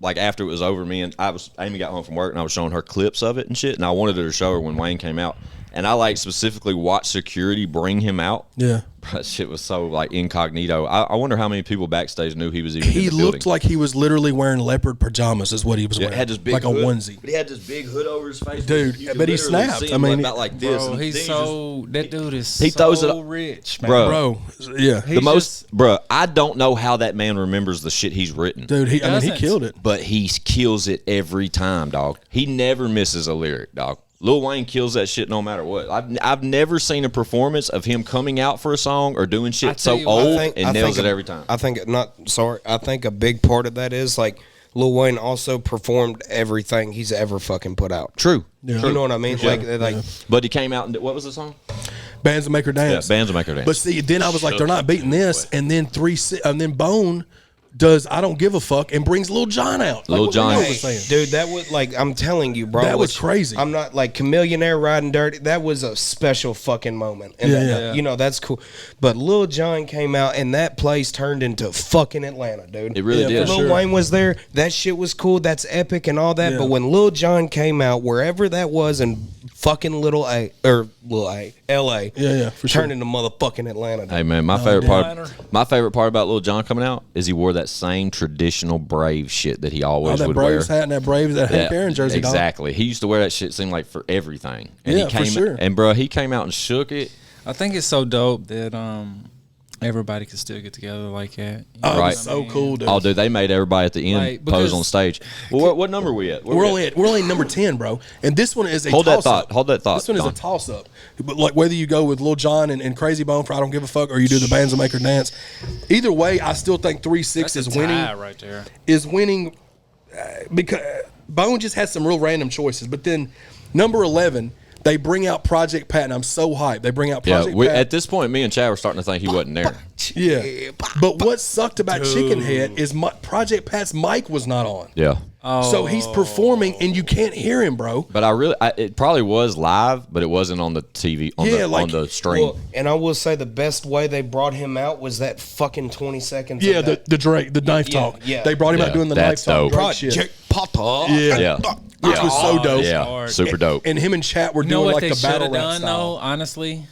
[SPEAKER 3] like after it was over, Amy got home from work and I was showing her clips of it and shit, and I wanted her to show her when Wayne came out, and I like specifically watched security bring him out.
[SPEAKER 4] Yeah.
[SPEAKER 3] That shit was so like incognito. I wonder how many people backstage knew he was even.
[SPEAKER 4] He
[SPEAKER 3] in the
[SPEAKER 4] looked
[SPEAKER 3] building.
[SPEAKER 4] like he was literally wearing leopard pajamas, is what he was
[SPEAKER 3] Yeah,
[SPEAKER 4] wearing.
[SPEAKER 3] had this big
[SPEAKER 4] like
[SPEAKER 3] hood,
[SPEAKER 4] a onesie.
[SPEAKER 3] But he had this big hood over his face,
[SPEAKER 4] Dude,
[SPEAKER 3] You could
[SPEAKER 4] but he
[SPEAKER 3] literally
[SPEAKER 4] snapped.
[SPEAKER 3] see
[SPEAKER 4] I
[SPEAKER 3] him
[SPEAKER 4] mean,
[SPEAKER 3] about like this.
[SPEAKER 2] Bro,
[SPEAKER 3] and
[SPEAKER 2] he's
[SPEAKER 3] then he
[SPEAKER 2] so that dude is
[SPEAKER 3] He
[SPEAKER 2] so
[SPEAKER 3] throws it up-
[SPEAKER 2] rich, man.
[SPEAKER 3] Bro.
[SPEAKER 4] Bro, yeah.
[SPEAKER 3] the most, bruh, I don't know how that man remembers the shit he's written.
[SPEAKER 4] Dude, he
[SPEAKER 2] Doesn't.
[SPEAKER 4] killed it.
[SPEAKER 3] But he kills it every time, dog. He never misses a lyric, dog. Lil Wayne kills that shit no matter what. I've never seen a performance of him coming out for a song or doing
[SPEAKER 2] I
[SPEAKER 3] shit
[SPEAKER 2] tell
[SPEAKER 3] so
[SPEAKER 2] you what,
[SPEAKER 3] old
[SPEAKER 5] I
[SPEAKER 3] and nails
[SPEAKER 5] think
[SPEAKER 3] it every time.
[SPEAKER 5] I think a big part of that is like Lil Wayne also performed everything he's ever fucking put out.
[SPEAKER 3] True.
[SPEAKER 4] Yeah.
[SPEAKER 5] You know what I mean? Like
[SPEAKER 3] But he came out and what was the song?
[SPEAKER 4] Bands and Make Her Dance.
[SPEAKER 3] Bands will make her dance.
[SPEAKER 4] But see, then I was like, they're not beating this. And then and then Bone does I Don't Give a Fuck and brings Lil Jon out.
[SPEAKER 3] Lil
[SPEAKER 4] what
[SPEAKER 3] Jon.
[SPEAKER 4] Lil
[SPEAKER 3] Hey,
[SPEAKER 4] was saying.
[SPEAKER 5] dude, that was like I'm telling you, bro.
[SPEAKER 4] That was crazy.
[SPEAKER 5] I'm not like Chameleonaire Riding Dirty. That was a special fucking moment. And
[SPEAKER 4] Yeah,
[SPEAKER 5] that,
[SPEAKER 4] yeah.
[SPEAKER 5] you know, that's cool. But Lil Jon came out and that place turned into fucking Atlanta, dude.
[SPEAKER 3] It really
[SPEAKER 4] Yeah,
[SPEAKER 3] did.
[SPEAKER 4] for
[SPEAKER 5] Lil
[SPEAKER 4] sure.
[SPEAKER 5] Wayne was there. That shit was cool. That's epic and all that.
[SPEAKER 4] Yeah.
[SPEAKER 5] But when Lil Jon came out, wherever that was in fucking Lil A, LA,
[SPEAKER 4] Yeah, for sure.
[SPEAKER 5] turned into motherfucking Atlanta. Dude.
[SPEAKER 3] Hey man, my favorite part about Lil Jon coming out is he wore that same traditional Brave shit that he always
[SPEAKER 4] that
[SPEAKER 3] would
[SPEAKER 4] Braves
[SPEAKER 3] wear.
[SPEAKER 4] hat and that Braves, that Hank Aaron jersey, dog.
[SPEAKER 3] exactly. He used to wear that shit. Seemed like for everything. And
[SPEAKER 4] Yeah,
[SPEAKER 3] he
[SPEAKER 4] for
[SPEAKER 3] came
[SPEAKER 4] sure.
[SPEAKER 3] And bro, he came out and shook it.
[SPEAKER 2] I think it's so dope that everybody could still get together like that.
[SPEAKER 4] Oh,
[SPEAKER 3] Right.
[SPEAKER 4] it's so cool, dude.
[SPEAKER 3] Oh, dude, they made everybody at the end
[SPEAKER 2] Like,
[SPEAKER 3] pose
[SPEAKER 2] because-
[SPEAKER 3] on stage. Well, what number are we at?
[SPEAKER 4] We're only number 10, bro. And this one is a
[SPEAKER 3] Hold that
[SPEAKER 4] toss
[SPEAKER 3] thought.
[SPEAKER 4] up.
[SPEAKER 3] Hold that thought,
[SPEAKER 4] This one is
[SPEAKER 3] Don.
[SPEAKER 4] a toss up. But like whether you go with Lil Jon and Crazy Bone for I Don't Give a Fuck, or you do the Bands That Make Her Dance. Either way, I still think 3-6
[SPEAKER 2] That's
[SPEAKER 4] is
[SPEAKER 2] a
[SPEAKER 4] winning.
[SPEAKER 2] tie right there.
[SPEAKER 4] Is winning because Bone just has some real random choices. But then number 11, they bring out Project Pat, and I'm so hyped. They bring out Project Pat.
[SPEAKER 3] At this point, me and Chad were starting to think he wasn't there.
[SPEAKER 4] Yeah. But what sucked about Chicken Head is Project Pat's mic was not on.
[SPEAKER 3] Yeah.
[SPEAKER 4] So he's performing and you can't hear him, bro.
[SPEAKER 3] But it probably was live, but it wasn't on the TV, on the stream.
[SPEAKER 5] Well, and I will say the best way they brought him out was that fucking 20 seconds.
[SPEAKER 4] Yeah,
[SPEAKER 5] of that.
[SPEAKER 4] the Drake, the knife talk.
[SPEAKER 5] yeah.
[SPEAKER 4] They brought him out
[SPEAKER 3] Yeah,
[SPEAKER 4] doing the knife
[SPEAKER 3] that's
[SPEAKER 4] talk.
[SPEAKER 3] dope.
[SPEAKER 4] Drake shit.
[SPEAKER 5] Project Potter.
[SPEAKER 4] Yeah. Which was so dope.
[SPEAKER 3] Yeah,
[SPEAKER 2] hard.
[SPEAKER 3] super dope.
[SPEAKER 4] And him and Chat were
[SPEAKER 2] You know
[SPEAKER 4] doing
[SPEAKER 2] what
[SPEAKER 4] like
[SPEAKER 2] they
[SPEAKER 4] the
[SPEAKER 2] should
[SPEAKER 4] battle
[SPEAKER 2] have
[SPEAKER 4] rap
[SPEAKER 2] done
[SPEAKER 4] style.
[SPEAKER 2] though? Honestly,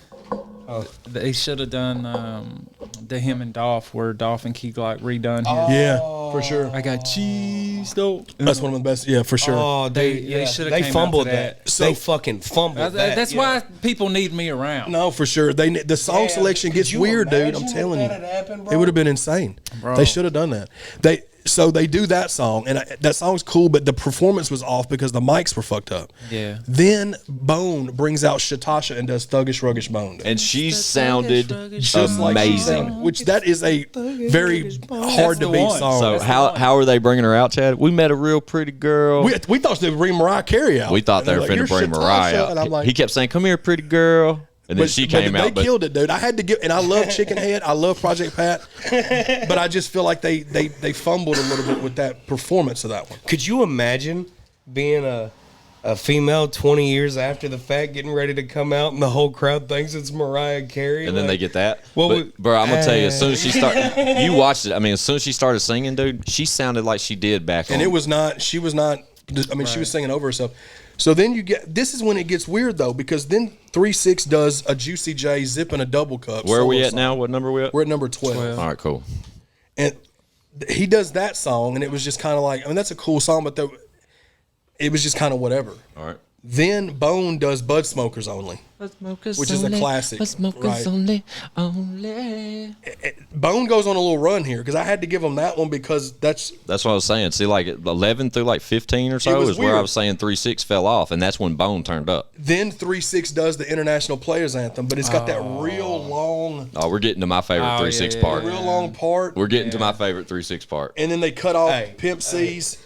[SPEAKER 2] they should have done the him and Dolph, where Dolph and Keith like redone here.
[SPEAKER 4] Yeah, for sure.
[SPEAKER 2] I got cheese though.
[SPEAKER 4] That's one of the best. Yeah, for sure.
[SPEAKER 5] Oh,
[SPEAKER 2] They shoulda
[SPEAKER 5] They
[SPEAKER 2] came out
[SPEAKER 5] fumbled
[SPEAKER 2] to that.
[SPEAKER 5] that. They fucking fumbled that.
[SPEAKER 2] That's why people need me around.
[SPEAKER 4] No, for sure. The song
[SPEAKER 5] Yeah,
[SPEAKER 4] selection
[SPEAKER 5] could
[SPEAKER 4] gets
[SPEAKER 5] you
[SPEAKER 4] weird, dude.
[SPEAKER 5] imagine
[SPEAKER 4] I'm
[SPEAKER 5] if
[SPEAKER 4] telling you,
[SPEAKER 5] that had happened, bro?
[SPEAKER 4] it would have been insane.
[SPEAKER 2] Bro.
[SPEAKER 4] They should have done that. So they do that song, and that song's cool, but the performance was off because the mics were fucked up.
[SPEAKER 2] Yeah.
[SPEAKER 4] Then Bone brings out Shatasha and does Thuggish Ruggish Bone, dude.
[SPEAKER 3] And she sounded
[SPEAKER 4] Just like she
[SPEAKER 3] amazing.
[SPEAKER 4] sounded, which that is a very hard to
[SPEAKER 2] the
[SPEAKER 4] beat
[SPEAKER 2] one.
[SPEAKER 4] song.
[SPEAKER 3] So how are they bringing her out, Chad? We met a real pretty girl.
[SPEAKER 4] we thought they would bring Mariah Carey out.
[SPEAKER 3] We thought they
[SPEAKER 4] And
[SPEAKER 3] were
[SPEAKER 4] they're
[SPEAKER 3] finna
[SPEAKER 4] like,
[SPEAKER 3] bring
[SPEAKER 4] "You're
[SPEAKER 3] Mariah
[SPEAKER 4] Shatasha,"
[SPEAKER 3] out.
[SPEAKER 4] and I'm like,
[SPEAKER 3] He kept saying, "Come here, pretty girl," and then she came out.
[SPEAKER 4] They killed it, dude. I had to give, and I love Chicken Head. I love Project Pat, but I just feel like they fumbled a little bit with that performance of that one.
[SPEAKER 5] Could you imagine being a female 20 years after the fact, getting ready to come out, and the whole crowd thinks it's Mariah Carey?
[SPEAKER 3] And then they get that.
[SPEAKER 5] Well,
[SPEAKER 3] But, bro, I'm gonna tell you, as soon as she started, you watched it. I mean, as soon as she started singing, dude, she sounded like she did back
[SPEAKER 4] And
[SPEAKER 3] on.
[SPEAKER 4] it was not. She was not. I mean, she was singing over herself. So then you get. This is when it gets weird though, because then 3-6 does a Juicy J zipping a double cup.
[SPEAKER 3] Where are we
[SPEAKER 4] solo
[SPEAKER 3] at
[SPEAKER 4] song.
[SPEAKER 3] now? What number are we at?
[SPEAKER 4] We're at number 12.
[SPEAKER 3] All right, cool.
[SPEAKER 4] And he does that song, and it was just kind of like, I mean, that's a cool song, but it was just kind of whatever.
[SPEAKER 3] All right.
[SPEAKER 4] Then Bone does Bud Smokers Only, which is a classic. Right. Bone goes on a little run here because I had to give him that one because that's
[SPEAKER 3] That's what I was saying. See, like 11 through like 15 or so
[SPEAKER 4] was
[SPEAKER 3] is where I
[SPEAKER 4] weird.
[SPEAKER 3] was saying 3-6 fell off, and that's when Bone turned up.
[SPEAKER 4] then 3-6 does the International Players Anthem, but it's got that real long,
[SPEAKER 3] Oh, we're getting to my favorite
[SPEAKER 2] Oh,
[SPEAKER 3] 3-6
[SPEAKER 2] yeah,
[SPEAKER 3] part.
[SPEAKER 4] real long part,
[SPEAKER 3] We're getting to my favorite 3-6 part.
[SPEAKER 4] and then they cut off
[SPEAKER 5] Hey,
[SPEAKER 4] Pimp C's.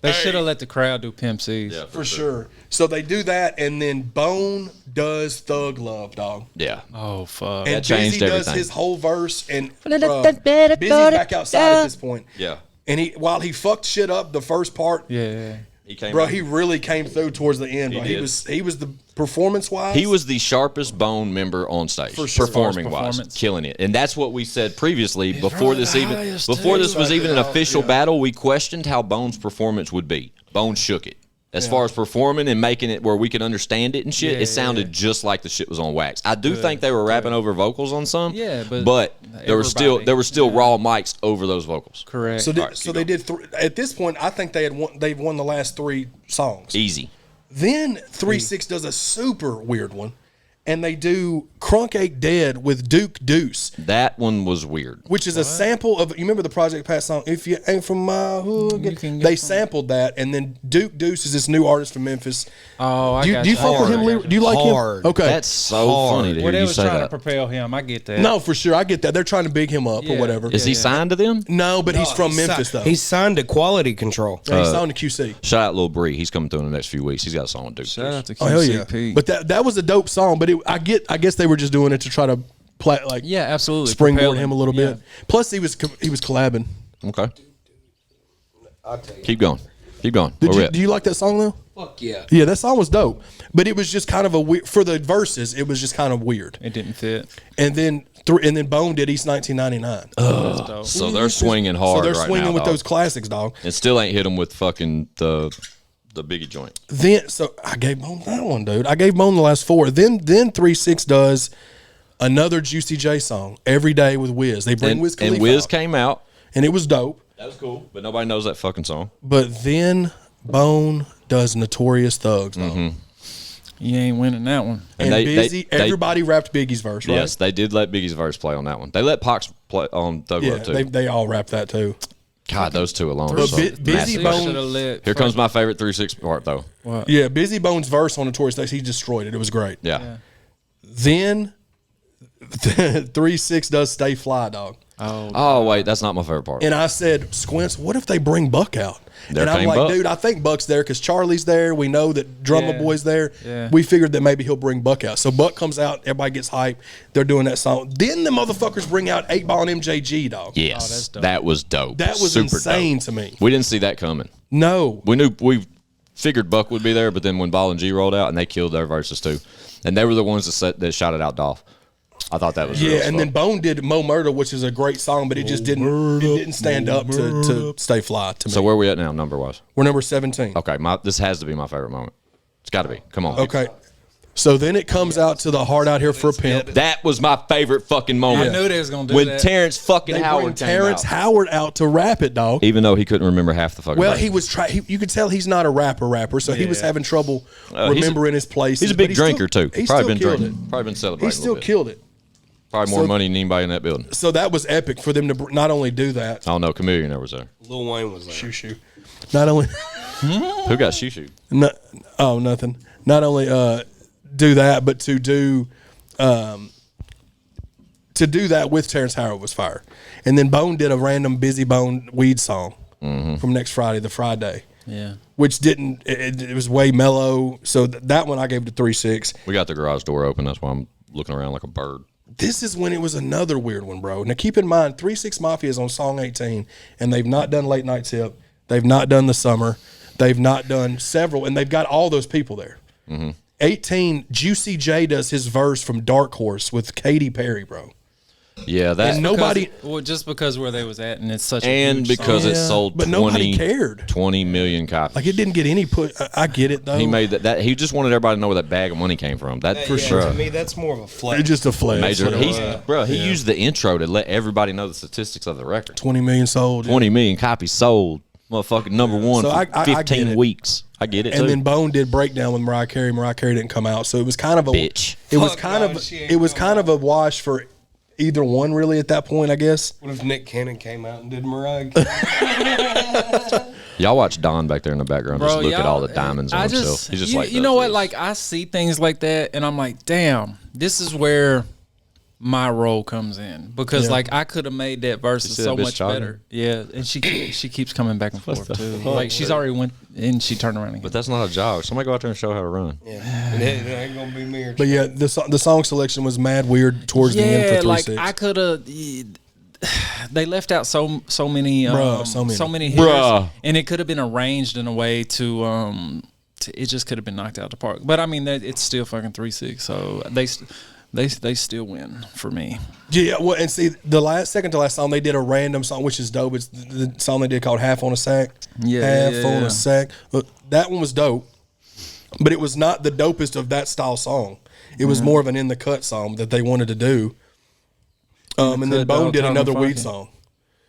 [SPEAKER 2] They should have let the crowd do Pimp C's.
[SPEAKER 3] Yeah,
[SPEAKER 4] For sure. So they do that, and then Bone does Thug Love, dog.
[SPEAKER 3] Yeah.
[SPEAKER 2] Oh fuck.
[SPEAKER 4] And
[SPEAKER 3] changed
[SPEAKER 4] Busy does
[SPEAKER 3] everything.
[SPEAKER 4] his whole verse, and Busy's back outside at this point.
[SPEAKER 3] Yeah.
[SPEAKER 4] And while he fucked shit up the first part,
[SPEAKER 2] Yeah.
[SPEAKER 3] He came
[SPEAKER 4] bro,
[SPEAKER 3] out.
[SPEAKER 4] he really came through towards the end. Bro. He
[SPEAKER 3] did.
[SPEAKER 4] was the performance wise.
[SPEAKER 3] He was the sharpest Bone member on stage,
[SPEAKER 4] For sure.
[SPEAKER 3] performing
[SPEAKER 2] As far as
[SPEAKER 3] wise,
[SPEAKER 2] performance.
[SPEAKER 3] killing it. And that's what we said previously before this
[SPEAKER 2] highest
[SPEAKER 3] was even an official battle. We questioned how Bone's performance would be. Bone shook it. As far as performing and making it where we could understand it and shit,
[SPEAKER 2] Yeah,
[SPEAKER 3] it sounded just like the shit was on wax. I do think they were rapping over vocals on some.
[SPEAKER 2] Yeah, but
[SPEAKER 3] there were still
[SPEAKER 2] everybody-
[SPEAKER 3] raw mics over those vocals.
[SPEAKER 2] Correct.
[SPEAKER 4] So,
[SPEAKER 3] Alright,
[SPEAKER 4] so
[SPEAKER 3] keep
[SPEAKER 4] they did. At this point, I think they've won the last 3 songs.
[SPEAKER 3] Easy.
[SPEAKER 4] Then 3-6 does a super weird one, and they do Crunk Ain't Dead with Duke Deuce,
[SPEAKER 3] That one was weird.
[SPEAKER 4] which is a sample of, you remember the Project Pat song, If You Ain't From My Hood?
[SPEAKER 2] You can get
[SPEAKER 4] They
[SPEAKER 2] from-
[SPEAKER 4] sampled that, and then Duke Deuce is this new artist from Memphis.
[SPEAKER 2] Oh, I
[SPEAKER 4] Do
[SPEAKER 2] got
[SPEAKER 4] you fuck with him, Lee? Do you like
[SPEAKER 5] Hard.
[SPEAKER 4] him? Okay.
[SPEAKER 3] That's so funny to
[SPEAKER 2] Well,
[SPEAKER 3] hear
[SPEAKER 2] they
[SPEAKER 3] you
[SPEAKER 2] was
[SPEAKER 3] say
[SPEAKER 2] trying to
[SPEAKER 3] that.
[SPEAKER 2] propel him. I get that.
[SPEAKER 4] no, for sure. I get that. They're trying to big him up or
[SPEAKER 2] Yeah.
[SPEAKER 4] whatever.
[SPEAKER 3] Is he signed to them?
[SPEAKER 4] No, but he's from Memphis, though.
[SPEAKER 5] He's signed to Quality Control.
[SPEAKER 4] He's signed to QC.
[SPEAKER 3] Shout out Lil Bree. He's coming through in the next few weeks. He's got a song with Duke.
[SPEAKER 2] Shout out to
[SPEAKER 4] Oh, hell yeah.
[SPEAKER 2] QCP.
[SPEAKER 4] But that was a dope song, but I guess they were just doing it to try to play, like,
[SPEAKER 2] yeah, absolutely.
[SPEAKER 4] springboard
[SPEAKER 2] Propel
[SPEAKER 4] him a little bit.
[SPEAKER 2] Yeah.
[SPEAKER 4] Plus, he was collabing.
[SPEAKER 3] Okay.
[SPEAKER 5] I'll tell you.
[SPEAKER 3] Keep going. Where we at?
[SPEAKER 4] Do you like that song though?
[SPEAKER 5] Fuck yeah.
[SPEAKER 4] Yeah, that song was dope, but it was just kind of a weird for the verses. It was just kind of weird.
[SPEAKER 2] It didn't fit.
[SPEAKER 4] And then Bone did East 1999.
[SPEAKER 2] That's dope.
[SPEAKER 3] So they're swinging hard
[SPEAKER 4] so they're
[SPEAKER 3] right
[SPEAKER 4] swinging
[SPEAKER 3] now,
[SPEAKER 4] with
[SPEAKER 3] dog.
[SPEAKER 4] those classics, dog.
[SPEAKER 3] And still ain't hit them with fucking the Biggie joint.
[SPEAKER 4] Then I gave Bone that one, dude. I gave Bone the last 4. Then 3-6 does another Juicy J song, Every Day with Wiz. They bring Wiz Khalifa
[SPEAKER 3] And Wiz
[SPEAKER 4] out,
[SPEAKER 3] came out.
[SPEAKER 4] and it was dope.
[SPEAKER 3] That was cool. But nobody knows that fucking song.
[SPEAKER 4] But then Bone does Notorious Thugs, dog.
[SPEAKER 2] You ain't winning that one.
[SPEAKER 4] And Busy, everybody rapped Biggie's verse, right?
[SPEAKER 3] Yes, they did let Biggie's verse play on that one. They let Pac's play on Thug Love too.
[SPEAKER 4] They all rapped that too.
[SPEAKER 3] God, those two alone.
[SPEAKER 4] But
[SPEAKER 3] So
[SPEAKER 4] Busy Bone.
[SPEAKER 3] Here comes my favorite 3-6 part though.
[SPEAKER 2] What?
[SPEAKER 4] Yeah, Busy Bone's verse on Notorious Days, he destroyed it. It was great.
[SPEAKER 3] Yeah.
[SPEAKER 4] Then 3-6 does Stay Fly, dog.
[SPEAKER 3] Oh wait, that's not my favorite part.
[SPEAKER 4] And I said, Squints, what if they bring Buck out?
[SPEAKER 3] They're
[SPEAKER 4] and I'm
[SPEAKER 3] paying
[SPEAKER 4] like,
[SPEAKER 3] Buck.
[SPEAKER 4] dude, I think Buck's there because Charlie's there. We know that Drummer Boy's there.
[SPEAKER 2] Yeah.
[SPEAKER 4] We figured that maybe he'll bring Buck out. So Buck comes out, everybody gets hyped. They're doing that song. Then the motherfuckers bring out 8 Ball and MJG, dog.
[SPEAKER 3] Yes,
[SPEAKER 2] that's dope.
[SPEAKER 3] that was dope.
[SPEAKER 4] That was
[SPEAKER 3] Super
[SPEAKER 4] insane
[SPEAKER 3] dope.
[SPEAKER 4] to me.
[SPEAKER 3] We didn't see that coming.
[SPEAKER 4] No.
[SPEAKER 3] We figured Buck would be there, but then when Ball and G rolled out and they killed their verses too, and they were the ones that shouted out Dolph. I thought that was real as
[SPEAKER 4] and
[SPEAKER 3] fuck.
[SPEAKER 4] then Bone did Mo Murder, which is a great song, but it just didn't stand up to Stay Fly to me.
[SPEAKER 3] So where are we at now, number wise?
[SPEAKER 4] We're number 17.
[SPEAKER 3] Okay, this has to be my favorite moment. It's got to be. Come on.
[SPEAKER 4] Okay. So then it comes out to the Hard Out Here for a Pimp.
[SPEAKER 3] That was my favorite fucking moment.
[SPEAKER 2] I knew they was gonna do
[SPEAKER 3] when
[SPEAKER 2] that.
[SPEAKER 3] Terrence fucking
[SPEAKER 4] They
[SPEAKER 3] Howard
[SPEAKER 4] bring
[SPEAKER 3] came
[SPEAKER 4] Terrence
[SPEAKER 3] out.
[SPEAKER 4] Howard out to rap it, dog.
[SPEAKER 3] Even though he couldn't remember half the fucking.
[SPEAKER 4] Well,
[SPEAKER 3] verse.
[SPEAKER 4] he was you could tell he's not a rapper, so he was having trouble remembering his places.
[SPEAKER 3] He's a big
[SPEAKER 4] but
[SPEAKER 3] drinker too.
[SPEAKER 4] He
[SPEAKER 3] Probably
[SPEAKER 4] still
[SPEAKER 3] been
[SPEAKER 4] killed
[SPEAKER 3] drinking. Probably been
[SPEAKER 4] it.
[SPEAKER 3] celebrating.
[SPEAKER 4] He still killed it.
[SPEAKER 3] Probably more
[SPEAKER 4] So-
[SPEAKER 3] money than anybody in that building.
[SPEAKER 4] So that was epic for them to not only do that.
[SPEAKER 3] I don't know. Chameleon was there.
[SPEAKER 5] Lil Wayne was there.
[SPEAKER 4] Shoo. Not only.
[SPEAKER 3] Who got shoo?
[SPEAKER 4] Nothing. Not only do that, but to do that with Terrence Howard was fire. And then Bone did a random Busy Bone weed song from Next Friday, the Friday.
[SPEAKER 2] Yeah.
[SPEAKER 4] Which didn't. It was way mellow. So that one I gave to 3-6.
[SPEAKER 3] We got the garage door open. That's why I'm looking around like a bird.
[SPEAKER 4] This is when it was another weird one, bro. Now keep in mind, 3-6 Mafia is on song 18, and they've not done Late Night Tip. They've not done The Summer. They've not done several, and they've got all those people there. 18, Juicy J does his verse from Dark Horse with Katy Perry, bro.
[SPEAKER 3] Yeah, that.
[SPEAKER 4] And nobody.
[SPEAKER 2] Just because where they was at, and it's such a
[SPEAKER 3] And
[SPEAKER 2] huge
[SPEAKER 3] because
[SPEAKER 2] song.
[SPEAKER 3] it sold
[SPEAKER 4] but
[SPEAKER 3] 20,
[SPEAKER 4] nobody cared.
[SPEAKER 3] 20 million copies.
[SPEAKER 4] Like it didn't get any put. I get it though.
[SPEAKER 3] He made that. He just wanted everybody to know where that bag of money came from. That for sure.
[SPEAKER 5] To me, that's more of a flex.
[SPEAKER 4] It's just a flex.
[SPEAKER 3] Major. He used the intro to let everybody know the statistics of the record.
[SPEAKER 4] 20 million sold.
[SPEAKER 3] 20 million copies sold. Motherfucking number one
[SPEAKER 4] So
[SPEAKER 3] for
[SPEAKER 4] I get
[SPEAKER 3] 15
[SPEAKER 4] it.
[SPEAKER 3] weeks. I get it
[SPEAKER 4] And
[SPEAKER 3] too.
[SPEAKER 4] then Bone did Breakdown with Mariah Carey. Mariah Carey didn't come out, so it was kind of a
[SPEAKER 3] Bitch.
[SPEAKER 4] It was
[SPEAKER 5] Fuck
[SPEAKER 4] kind
[SPEAKER 5] no,
[SPEAKER 4] of
[SPEAKER 5] she ain't
[SPEAKER 4] it was
[SPEAKER 5] come
[SPEAKER 4] kind of a wash for either one, really, at that point, I guess.
[SPEAKER 5] What if Nick Cannon came out and did Mariah?
[SPEAKER 3] Y'all watch Don back there in the background. Just look at all the diamonds on himself. He's just like,
[SPEAKER 2] you know what? Like I see things like that, and I'm like, damn, this is where my role comes in because like I could have made that verse
[SPEAKER 3] see
[SPEAKER 2] so
[SPEAKER 3] that bitch
[SPEAKER 2] much
[SPEAKER 3] jogging?
[SPEAKER 2] better. Yeah, and she keeps coming back and forth too. Like she's already went and she turned around again.
[SPEAKER 3] But that's not a jog. Somebody go out there and show how to run.
[SPEAKER 5] Yeah, it ain't gonna be me or
[SPEAKER 4] But yeah, the song selection was mad weird towards the end for 3-6.
[SPEAKER 2] like I could have. They left out so many
[SPEAKER 4] Bruh,
[SPEAKER 2] so many hitters,
[SPEAKER 3] Bruh.
[SPEAKER 2] and it could have been arranged in a way to it just could have been knocked out of the park. But I mean, it's still fucking 3-6, so they still win for me.
[SPEAKER 4] Yeah, well, and see, second to last song, they did a random song, which is dope. It's the song they did called Half on a Sack.
[SPEAKER 2] Yeah,
[SPEAKER 4] Half on a Sack. Look, that one was dope, but it was not the dopest of that style song. It was more of an in the cut song that they wanted to do. And then
[SPEAKER 2] cut,
[SPEAKER 4] Bone
[SPEAKER 2] dog,
[SPEAKER 4] did
[SPEAKER 2] talking
[SPEAKER 4] another weed
[SPEAKER 2] funky.
[SPEAKER 4] song.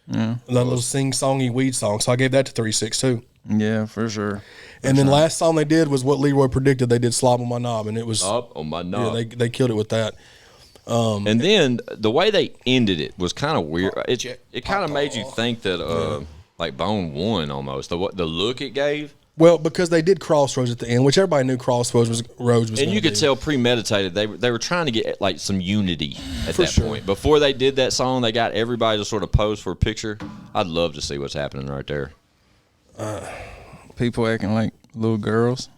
[SPEAKER 4] Yeah. That little sing-songy weed song. So I gave that to 3-6 too.
[SPEAKER 2] Yeah, for sure.
[SPEAKER 4] And then last song they did was what Leroy predicted. They did Slob on My Knob, and it was
[SPEAKER 3] Up on my knob.
[SPEAKER 4] yeah, they killed it with that.
[SPEAKER 3] And then the way they ended it was kind of weird. It kind of made you think that like Bone won almost. The look it gave.
[SPEAKER 4] Well, because they did Crossroads at the end, which everybody knew Crossroads was
[SPEAKER 3] And
[SPEAKER 4] gonna
[SPEAKER 3] you could
[SPEAKER 4] do.
[SPEAKER 3] tell premeditated. They were trying to get like some unity at
[SPEAKER 4] For
[SPEAKER 3] that
[SPEAKER 4] sure.
[SPEAKER 3] point. Before they did that song, they got everybody to sort of pose for a picture. I'd love to see what's happening right there.
[SPEAKER 2] People acting like little girls.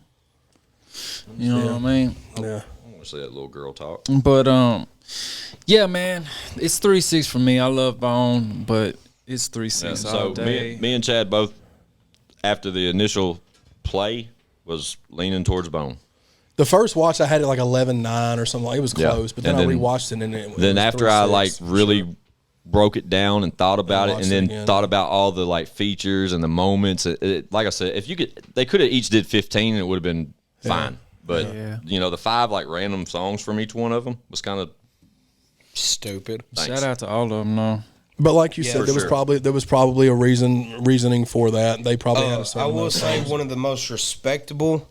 [SPEAKER 2] You know what I mean?
[SPEAKER 4] Yeah.
[SPEAKER 3] I want to see that little girl talk.
[SPEAKER 2] But yeah, man, it's 3-6 for me. I love Bone, but it's 3-6 all
[SPEAKER 3] So
[SPEAKER 2] day.
[SPEAKER 3] me and Chad both, after the initial play, was leaning towards Bone.
[SPEAKER 4] The first watch I had it like 11-9 or something. Like, it was
[SPEAKER 3] Yeah.
[SPEAKER 4] close, but then,
[SPEAKER 3] And
[SPEAKER 4] I
[SPEAKER 3] then-
[SPEAKER 4] rewatched it and it
[SPEAKER 3] Then
[SPEAKER 4] was
[SPEAKER 3] after I
[SPEAKER 4] 3-6
[SPEAKER 3] like
[SPEAKER 4] for
[SPEAKER 3] really
[SPEAKER 4] sure.
[SPEAKER 3] broke it down and thought about it,
[SPEAKER 4] watched
[SPEAKER 3] and
[SPEAKER 4] it
[SPEAKER 3] then
[SPEAKER 4] again.
[SPEAKER 3] thought about all the like features and the moments. Like I said, if you could, they could have each did 15, and it would have been fine. But you know, the 5 like random songs from each one of them was kind of
[SPEAKER 5] Stupid.
[SPEAKER 2] Shout out to all of them, though.
[SPEAKER 4] But like you said,
[SPEAKER 3] for
[SPEAKER 4] there was probably a reasoning for that. They probably had a
[SPEAKER 5] I
[SPEAKER 4] certain
[SPEAKER 5] will
[SPEAKER 4] amount of
[SPEAKER 5] say
[SPEAKER 4] songs.
[SPEAKER 5] one of the most respectable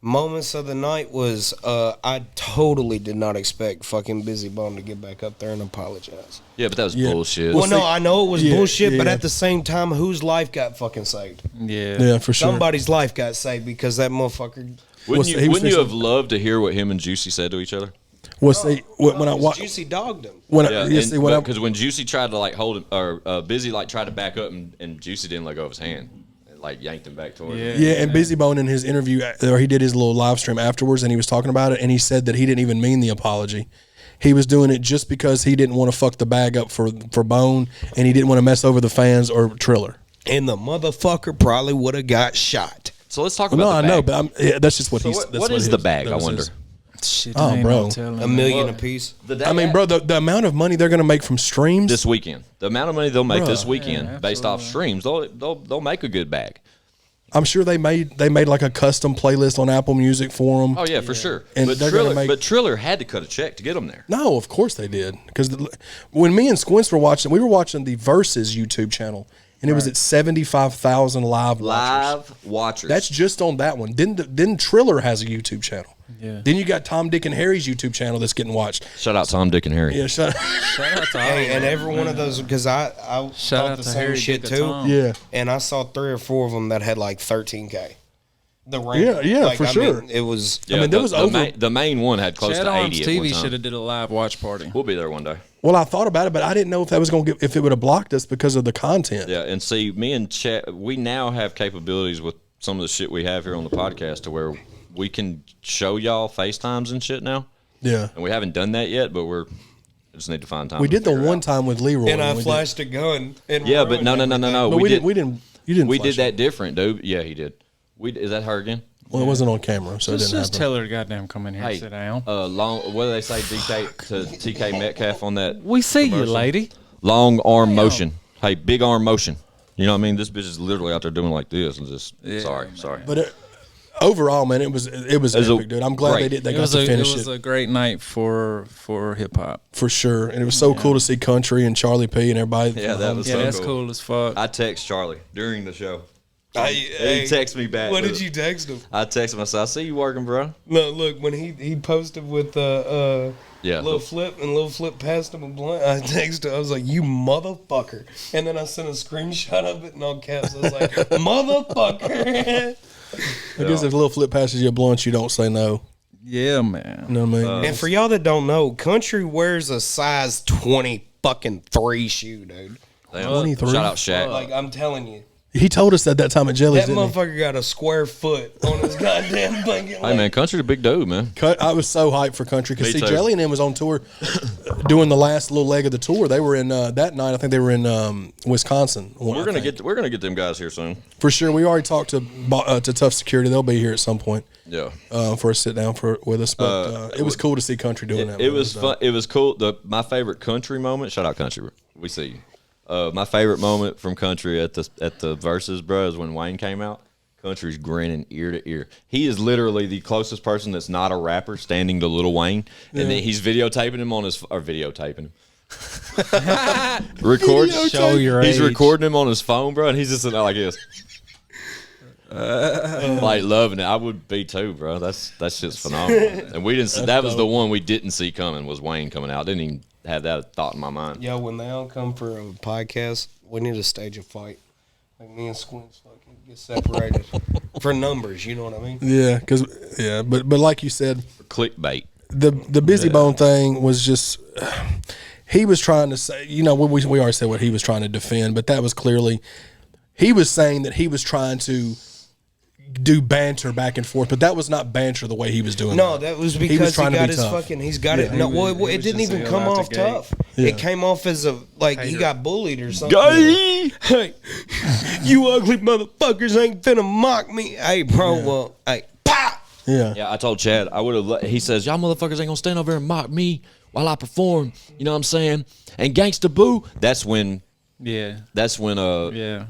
[SPEAKER 5] Moments of the night was I totally did not expect fucking Busy Bone to get back up there and apologize.
[SPEAKER 3] Yeah, but that was bullshit.
[SPEAKER 5] Well, no, I know it was bullshit, but
[SPEAKER 4] yeah.
[SPEAKER 5] at the same time, whose life got fucking saved?
[SPEAKER 4] Yeah, for sure.
[SPEAKER 5] Somebody's life got saved because that motherfucker.
[SPEAKER 3] Wouldn't you have loved to hear what him and Juicy said to each other?
[SPEAKER 4] Well, see, when I watched
[SPEAKER 5] Juicy dogged him.
[SPEAKER 3] Because when Juicy tried to like hold him, or Busy like tried to back up, and Juicy didn't let go of his hand, and like yanked him back toward him.
[SPEAKER 4] Yeah, and Busy Bone in his interview, or he did his little live stream afterwards, and he was talking about it, and he said that he didn't even mean the apology. He was doing it just because he didn't want to fuck the bag up for Bone, and he didn't want to mess over the fans or Triller.
[SPEAKER 5] And the motherfucker probably would have got shot.
[SPEAKER 3] So let's talk about the bag.
[SPEAKER 4] No, I know, but that's just what he's.
[SPEAKER 3] What is the bag? I wonder.
[SPEAKER 2] Shit,
[SPEAKER 4] Oh,
[SPEAKER 2] ain't
[SPEAKER 4] bro.
[SPEAKER 2] no telling,
[SPEAKER 5] $1
[SPEAKER 2] man.
[SPEAKER 5] million apiece.
[SPEAKER 4] I mean, bro, the amount of money they're going to make from streams
[SPEAKER 3] This weekend, the amount of money they'll make this
[SPEAKER 2] Yeah,
[SPEAKER 3] weekend based off streams, they'll make a good bag.
[SPEAKER 4] I'm sure they made like a custom playlist on Apple Music for them.
[SPEAKER 3] Oh yeah, for sure.
[SPEAKER 4] And
[SPEAKER 3] But
[SPEAKER 4] they're gonna
[SPEAKER 3] Triller, Triller had to cut a check to get them there.
[SPEAKER 4] No, of course they did. Because when me and Squints were watching, we were watching the Verzuz YouTube channel, and it was at 75,000 live watchers.
[SPEAKER 3] Live watchers.
[SPEAKER 4] That's just on that one. Then Triller has a YouTube channel.
[SPEAKER 2] Yeah.
[SPEAKER 4] Then you got Tom, Dick, and Harry's YouTube channel that's getting watched.
[SPEAKER 3] Shout out Tom, Dick, and Harry.
[SPEAKER 4] Yeah,
[SPEAKER 2] Shout out to
[SPEAKER 5] Hey,
[SPEAKER 2] all
[SPEAKER 5] and
[SPEAKER 2] of
[SPEAKER 5] every one of those, because I
[SPEAKER 2] Shout
[SPEAKER 5] thought
[SPEAKER 2] out
[SPEAKER 5] the
[SPEAKER 2] to
[SPEAKER 5] same
[SPEAKER 2] Harry,
[SPEAKER 5] shit
[SPEAKER 2] Dick, and
[SPEAKER 5] too.
[SPEAKER 2] Tom.
[SPEAKER 4] Yeah.
[SPEAKER 5] And I saw 3 or 4 of them that had like 13K. The
[SPEAKER 4] Yeah, for sure.
[SPEAKER 5] It was.
[SPEAKER 3] Yeah,
[SPEAKER 4] I mean, there was over.
[SPEAKER 3] the main one had close to 80 at one
[SPEAKER 2] ChadArmesTV
[SPEAKER 3] time.
[SPEAKER 2] should have did a live watch party.
[SPEAKER 3] We'll be there one day.
[SPEAKER 4] Well, I thought about it, but I didn't know if that was going to if it would have blocked us because of the content.
[SPEAKER 3] Yeah, and see, me and Chad, we now have capabilities with some of the shit we have here on the podcast to where we can show y'all FaceTimes and shit now.
[SPEAKER 4] Yeah.
[SPEAKER 3] And we haven't done that yet, but I just need to find time.
[SPEAKER 4] We
[SPEAKER 3] to
[SPEAKER 4] did the
[SPEAKER 3] figure it
[SPEAKER 4] one
[SPEAKER 3] out.
[SPEAKER 4] time with Leroy.
[SPEAKER 5] And I
[SPEAKER 4] we
[SPEAKER 5] flashed a gun. And
[SPEAKER 3] Yeah, but no.
[SPEAKER 4] Did. But we didn't. You didn't.
[SPEAKER 3] We
[SPEAKER 4] flash
[SPEAKER 3] did that
[SPEAKER 4] it.
[SPEAKER 3] different, dude. Yeah, he did. Is that her again?
[SPEAKER 4] Well, it wasn't on camera, so it didn't
[SPEAKER 2] Just
[SPEAKER 4] happen.
[SPEAKER 2] tell her to goddamn come in here and sit down.
[SPEAKER 3] What do they say, DK to TK Metcalf on that?
[SPEAKER 2] We see you,
[SPEAKER 3] commercial?
[SPEAKER 2] lady.
[SPEAKER 3] Long arm motion. Hey, big arm motion. You know what I mean? This bitch is literally out there doing like this and just sorry.
[SPEAKER 4] But overall, man, it was epic, dude. I'm glad they got to finish
[SPEAKER 2] it was a great night for hip hop
[SPEAKER 4] for sure, and it was so cool to see Country and Charlie P and everybody.
[SPEAKER 3] Yeah, that was
[SPEAKER 2] Yeah,
[SPEAKER 3] so
[SPEAKER 2] that's
[SPEAKER 3] cool.
[SPEAKER 2] cool as fuck.
[SPEAKER 3] I text Charlie during the show.
[SPEAKER 5] Hey,
[SPEAKER 3] He texted me back.
[SPEAKER 5] What did you text him?
[SPEAKER 3] I texted him. I said, I see you working, bro.
[SPEAKER 5] No, look, when he posted with
[SPEAKER 3] Yeah.
[SPEAKER 5] Lil Flip, and Lil Flip passed him a blunt, I texted, I was like, you motherfucker. And then I sent a screenshot of it in all caps. I was like, motherfucker.
[SPEAKER 4] I guess if Lil Flip passes you a blunt, you don't say no.
[SPEAKER 2] Yeah, man.
[SPEAKER 4] You know what I mean?
[SPEAKER 5] And for y'all that don't know, Country wears a size 23 shoe, dude.
[SPEAKER 3] Damn.
[SPEAKER 4] 23.
[SPEAKER 3] Shout out Shaq.
[SPEAKER 5] Like, I'm telling you.
[SPEAKER 4] He told us that time at Jelly's,
[SPEAKER 5] That
[SPEAKER 4] didn't he?
[SPEAKER 5] motherfucker got a square foot on his goddamn blanket.
[SPEAKER 3] Hey, man, Country's a big dude, man.
[SPEAKER 4] I was so hyped for Country because
[SPEAKER 3] Me
[SPEAKER 4] see,
[SPEAKER 3] too.
[SPEAKER 4] Jelly and them was on tour doing the last little leg of the tour. They were in that night. I think they were in Wisconsin.
[SPEAKER 3] We're gonna get them guys here soon.
[SPEAKER 4] for sure. We already talked to Tough Security. They'll be here at some point
[SPEAKER 3] Yeah.
[SPEAKER 4] for a sit down with us. But it was cool to see Country doing that.
[SPEAKER 3] It
[SPEAKER 4] man.
[SPEAKER 3] was fun. It was cool. My favorite Country moment. Shout out Country. We see you. My favorite moment from Country at the Verzuz, bro, is when Wayne came out. Country's grinning ear to ear. He is literally the closest person that's not a rapper standing to Lil Wayne, and then he's videotaping him videotaping him.
[SPEAKER 2] Show your
[SPEAKER 3] He's
[SPEAKER 2] age.
[SPEAKER 3] recording him on his phone, bro, and he's just sitting there like this. Like loving it. I would be too, bro. That's shit's phenomenal. And we didn't see, that was the one we didn't see coming, was Wayne coming out. Didn't even have that thought in my mind.
[SPEAKER 5] Yo, when they all come for a podcast, we need to stage a fight. Like me and Squints fucking get separated for numbers. You know what I mean?
[SPEAKER 4] Yeah, but like you said,
[SPEAKER 3] Clickbait.
[SPEAKER 4] the Busy Bone thing was just he was trying to say, we already said what he was trying to defend, but that was clearly he was saying that he was trying to do banter back and forth, but that was not banter the way he was doing.
[SPEAKER 5] No, that was because he
[SPEAKER 4] trying to
[SPEAKER 5] got
[SPEAKER 4] be
[SPEAKER 5] his
[SPEAKER 4] tough.
[SPEAKER 5] fucking. He's got it. No, well, it didn't even come off tough.
[SPEAKER 4] Yeah.
[SPEAKER 5] It came off as he got bullied or something. Hey, you ugly motherfuckers ain't finna mock me. Hey, bro, well, hey, pop.
[SPEAKER 4] Yeah.
[SPEAKER 3] Yeah, I told Chad I would have. He says, "Y'all motherfuckers ain't gonna stand over here and mock me while I perform." You know what I'm saying? And Gangsta Boo. That's when
[SPEAKER 2] Yeah.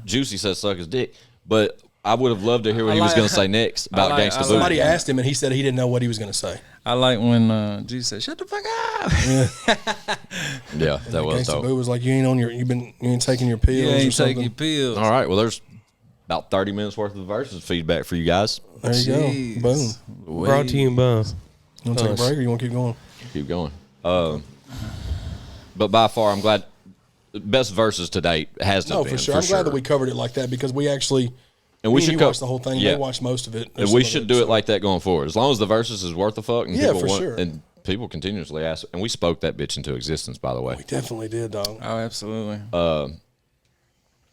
[SPEAKER 3] Juicy says suck his dick. But I would have loved to hear what he was gonna say next about Gangsta Boo.
[SPEAKER 4] Somebody asked him, and he said he didn't know what he was going to say.
[SPEAKER 2] I like when G said, "Shut the fuck up."
[SPEAKER 3] Yeah, that was
[SPEAKER 4] Gangsta
[SPEAKER 3] dope.
[SPEAKER 4] Boo was like, "You ain't taking your pills.
[SPEAKER 2] You
[SPEAKER 4] or
[SPEAKER 2] ain't
[SPEAKER 4] something."
[SPEAKER 2] taking your pills.
[SPEAKER 3] All right, well, there's about 30 minutes worth of Verzuz feedback for you guys.
[SPEAKER 4] There you go. Boom.
[SPEAKER 5] Brought to you by.
[SPEAKER 4] You want to take a break or you want to keep going?
[SPEAKER 3] Keep going. But by far, I'm glad. Best Verzuz to date has to be.
[SPEAKER 4] No, for sure. I'm glad that we covered it like that because we actually.
[SPEAKER 3] And we should
[SPEAKER 4] watch the whole thing.
[SPEAKER 3] Yeah.
[SPEAKER 4] They watched most of it.
[SPEAKER 3] And we should do it like that going forward. As long as the Verzuz is worth the fuck. And
[SPEAKER 4] Yeah,
[SPEAKER 3] people
[SPEAKER 4] for sure.
[SPEAKER 3] And people continuously ask. And we spoke that bitch into existence, by the way.
[SPEAKER 4] We definitely did, dog.
[SPEAKER 2] Oh, absolutely.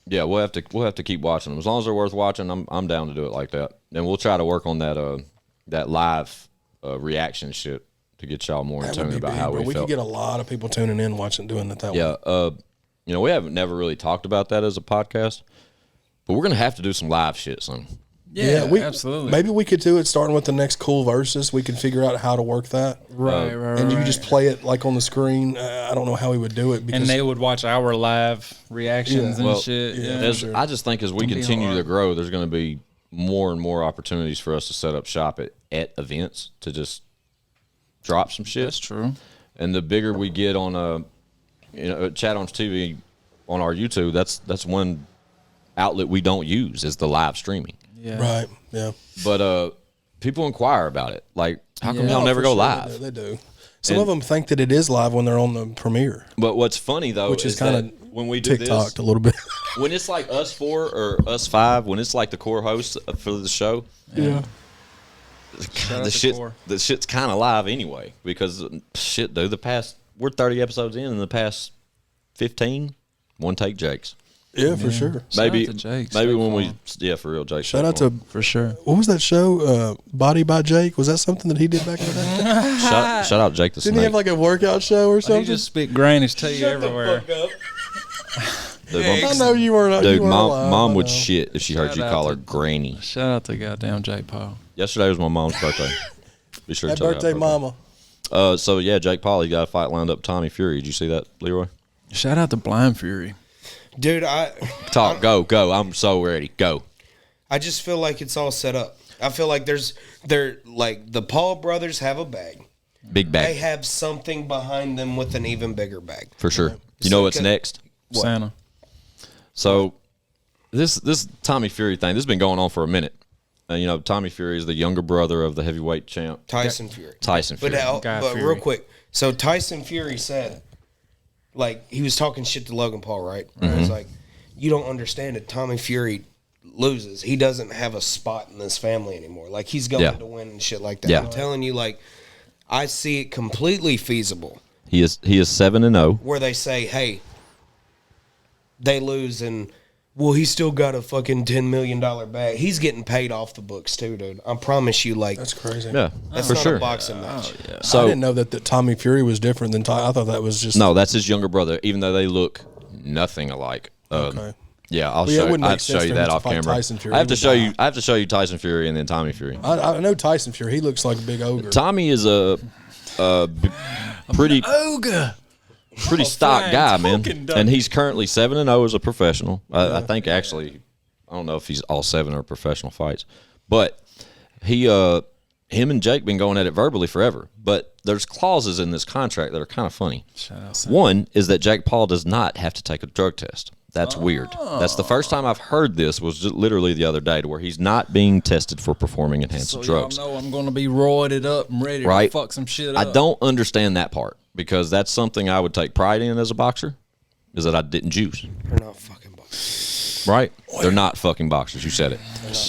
[SPEAKER 3] Yeah, we'll have to keep watching them. As long as they're worth watching, I'm down to do it like that. And we'll try to work on that live reaction shit to get y'all more in tune about how we
[SPEAKER 4] We
[SPEAKER 3] felt.
[SPEAKER 4] could get a lot of people tuning in, watching, doing it that way.
[SPEAKER 3] Yeah, we haven't never really talked about that as a podcast, but we're gonna have to do some live shit soon.
[SPEAKER 2] Yeah, absolutely.
[SPEAKER 4] Maybe we could do it starting with the next cool Verzuz. We can figure out how to work that.
[SPEAKER 2] Right.
[SPEAKER 4] And you just play it like on the screen. I don't know how we would do it. Because
[SPEAKER 2] And they would watch our live reactions and
[SPEAKER 3] Well,
[SPEAKER 2] shit.
[SPEAKER 4] yeah.
[SPEAKER 2] Yeah.
[SPEAKER 4] Sure.
[SPEAKER 3] I just think as we
[SPEAKER 2] It'll be
[SPEAKER 3] continue
[SPEAKER 2] hard.
[SPEAKER 3] to grow, there's going to be more and more opportunities for us to set up shop at events to just drop some shit.
[SPEAKER 2] That's true.
[SPEAKER 3] And the bigger we get on ChadArmesTV on our YouTube, that's one outlet we don't use is the live streaming.
[SPEAKER 2] Yeah.
[SPEAKER 4] Right, yeah.
[SPEAKER 3] But people inquire about it. Like, how come
[SPEAKER 2] Yeah.
[SPEAKER 3] y'all
[SPEAKER 4] No,
[SPEAKER 3] never
[SPEAKER 4] for
[SPEAKER 3] go
[SPEAKER 4] sure,
[SPEAKER 3] live?
[SPEAKER 4] They do. Some of them think that it is live when they're on the premiere,
[SPEAKER 3] But what's funny though,
[SPEAKER 4] which is
[SPEAKER 3] that
[SPEAKER 4] kind of
[SPEAKER 3] when we do
[SPEAKER 4] TikToked
[SPEAKER 3] this,
[SPEAKER 4] a little bit.
[SPEAKER 3] when it's like us four or us five, when it's like the core hosts for the show,
[SPEAKER 4] Yeah.
[SPEAKER 2] out
[SPEAKER 3] the
[SPEAKER 2] to Core.
[SPEAKER 3] shit's kind of live anyway because shit, dude. We're 30 episodes in the past 15, one take Jake's.
[SPEAKER 4] Yeah, for sure.
[SPEAKER 3] Maybe
[SPEAKER 2] out to Jake,
[SPEAKER 3] maybe
[SPEAKER 2] Jake
[SPEAKER 3] when we
[SPEAKER 2] Paul.
[SPEAKER 3] for real Jake.
[SPEAKER 4] Shout out to,
[SPEAKER 2] For sure.
[SPEAKER 4] what was that show? Body by Jake? Was that something that he did back in the day?
[SPEAKER 3] shout out Jake the
[SPEAKER 4] Didn't
[SPEAKER 3] Snake.
[SPEAKER 4] he have like a workout show or
[SPEAKER 2] He
[SPEAKER 4] something?
[SPEAKER 2] just spit grannies to you everywhere.
[SPEAKER 3] Dude,
[SPEAKER 4] I know you weren't.
[SPEAKER 3] dude,
[SPEAKER 4] you weren't
[SPEAKER 3] mom
[SPEAKER 4] alive,
[SPEAKER 3] mom
[SPEAKER 4] I
[SPEAKER 3] would
[SPEAKER 4] know.
[SPEAKER 3] shit if she heard
[SPEAKER 2] Shout
[SPEAKER 3] you
[SPEAKER 2] out
[SPEAKER 3] call
[SPEAKER 2] to-
[SPEAKER 3] her granny.
[SPEAKER 2] Shout out to goddamn Jake Paul.
[SPEAKER 3] Yesterday was my mom's birthday. Be sure to
[SPEAKER 4] Happy
[SPEAKER 3] tell her
[SPEAKER 4] birthday,
[SPEAKER 3] happy
[SPEAKER 4] mama.
[SPEAKER 3] So yeah, Jake Paul, he got a fight lined up. Tommy Fury. Did you see that, Leroy?
[SPEAKER 2] Shout out to Blind Fury.
[SPEAKER 5] Dude,
[SPEAKER 3] Talk. Go. I'm so ready. Go.
[SPEAKER 5] I just feel like it's all set up. I feel like they're like the Paul brothers have a bag.
[SPEAKER 3] Big bag.
[SPEAKER 5] They have something behind them with an even bigger bag.
[SPEAKER 3] For sure. You know what's
[SPEAKER 5] like
[SPEAKER 3] next?
[SPEAKER 2] Santa.
[SPEAKER 3] So this Tommy Fury thing, this has been going on for a minute. Tommy Fury is the younger brother of the heavyweight champ.
[SPEAKER 5] Tyson Fury.
[SPEAKER 3] Tyson Fury.
[SPEAKER 2] Guy
[SPEAKER 5] But
[SPEAKER 2] Fury.
[SPEAKER 5] real quick, so Tyson Fury said, like, he was talking shit to Logan Paul, right? And
[SPEAKER 3] Mm-hmm.
[SPEAKER 5] he was like, you don't understand it. Tommy Fury loses. He doesn't have a spot in this family anymore. Like, he's going
[SPEAKER 3] Yeah.
[SPEAKER 5] to win and shit like that.
[SPEAKER 3] Yeah.
[SPEAKER 5] I'm telling you, like, I see it completely feasible
[SPEAKER 3] He is 7-0.
[SPEAKER 5] where they say, hey, they lose and, well, he's still got a fucking $10 million bag. He's getting paid off the books too, dude. I promise you, like,
[SPEAKER 4] That's crazy.
[SPEAKER 3] Yeah,
[SPEAKER 5] that's
[SPEAKER 3] for
[SPEAKER 5] not
[SPEAKER 3] sure.
[SPEAKER 5] a boxing match.
[SPEAKER 4] I
[SPEAKER 3] So
[SPEAKER 4] didn't know that Tommy Fury was different than Ty. I thought that was just
[SPEAKER 3] no, that's his younger brother. Even though they look nothing alike.
[SPEAKER 4] Okay.
[SPEAKER 3] Yeah, I'll
[SPEAKER 4] Well, yeah, it
[SPEAKER 3] show.
[SPEAKER 4] wouldn't
[SPEAKER 3] I
[SPEAKER 4] make
[SPEAKER 3] have to show
[SPEAKER 4] sense
[SPEAKER 3] you
[SPEAKER 4] for him
[SPEAKER 3] that
[SPEAKER 4] to
[SPEAKER 3] off
[SPEAKER 4] fight
[SPEAKER 3] camera.
[SPEAKER 4] Tyson Fury.
[SPEAKER 3] I have to
[SPEAKER 4] He
[SPEAKER 3] show
[SPEAKER 4] would
[SPEAKER 3] you.
[SPEAKER 4] die.
[SPEAKER 3] I have to show you Tyson Fury and then Tommy Fury.
[SPEAKER 4] I know Tyson Fury. He looks like a big ogre.
[SPEAKER 3] Tommy is a pretty
[SPEAKER 2] Ogre.
[SPEAKER 3] pretty stock
[SPEAKER 2] flying
[SPEAKER 3] guy, man.
[SPEAKER 2] token dog.
[SPEAKER 3] And he's currently 7-0 as a professional. I think actually, I don't know if he's all 7 are professional fights, but him and Jake been going at it verbally forever. But there's clauses in this contract that are kind of funny.
[SPEAKER 2] Shout out.
[SPEAKER 3] One is that Jake Paul does not have to take a drug test. That's weird. That's the first time I've heard this was just literally the other day to where he's not being tested for performing enhancing
[SPEAKER 2] So
[SPEAKER 3] drugs.
[SPEAKER 2] y'all know I'm going to be roided up and ready
[SPEAKER 3] Right.
[SPEAKER 2] to fuck some shit
[SPEAKER 3] I
[SPEAKER 2] up.
[SPEAKER 3] don't understand that part because that's something I would take pride in as a boxer is that I didn't juice.
[SPEAKER 5] They're not fucking boxers.
[SPEAKER 3] Right? They're not fucking boxers. You said it.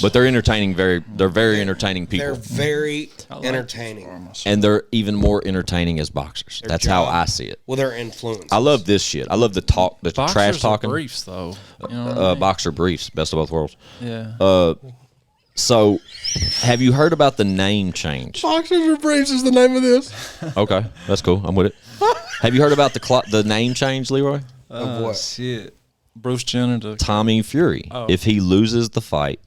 [SPEAKER 3] But they're entertaining. They're very entertaining
[SPEAKER 5] They're
[SPEAKER 3] people,
[SPEAKER 5] very entertaining.
[SPEAKER 3] and they're even more entertaining as boxers. That's how I see it.
[SPEAKER 5] Well, they're influenced.
[SPEAKER 3] I love this shit. I love the talk, the
[SPEAKER 2] Boxers
[SPEAKER 3] trash
[SPEAKER 2] are
[SPEAKER 3] talking.
[SPEAKER 2] briefs, though. You know what I mean?
[SPEAKER 3] Boxer briefs, best of both worlds.
[SPEAKER 2] Yeah.
[SPEAKER 3] So, have you heard about the name change?
[SPEAKER 4] Boxers or Briefs is the name of this.
[SPEAKER 3] Okay, that's cool. I'm with it. Have you heard about the name change, Leroy?
[SPEAKER 5] of what?
[SPEAKER 2] Shit. Bruce Jenner to
[SPEAKER 3] Tommy Fury. If he loses the fight,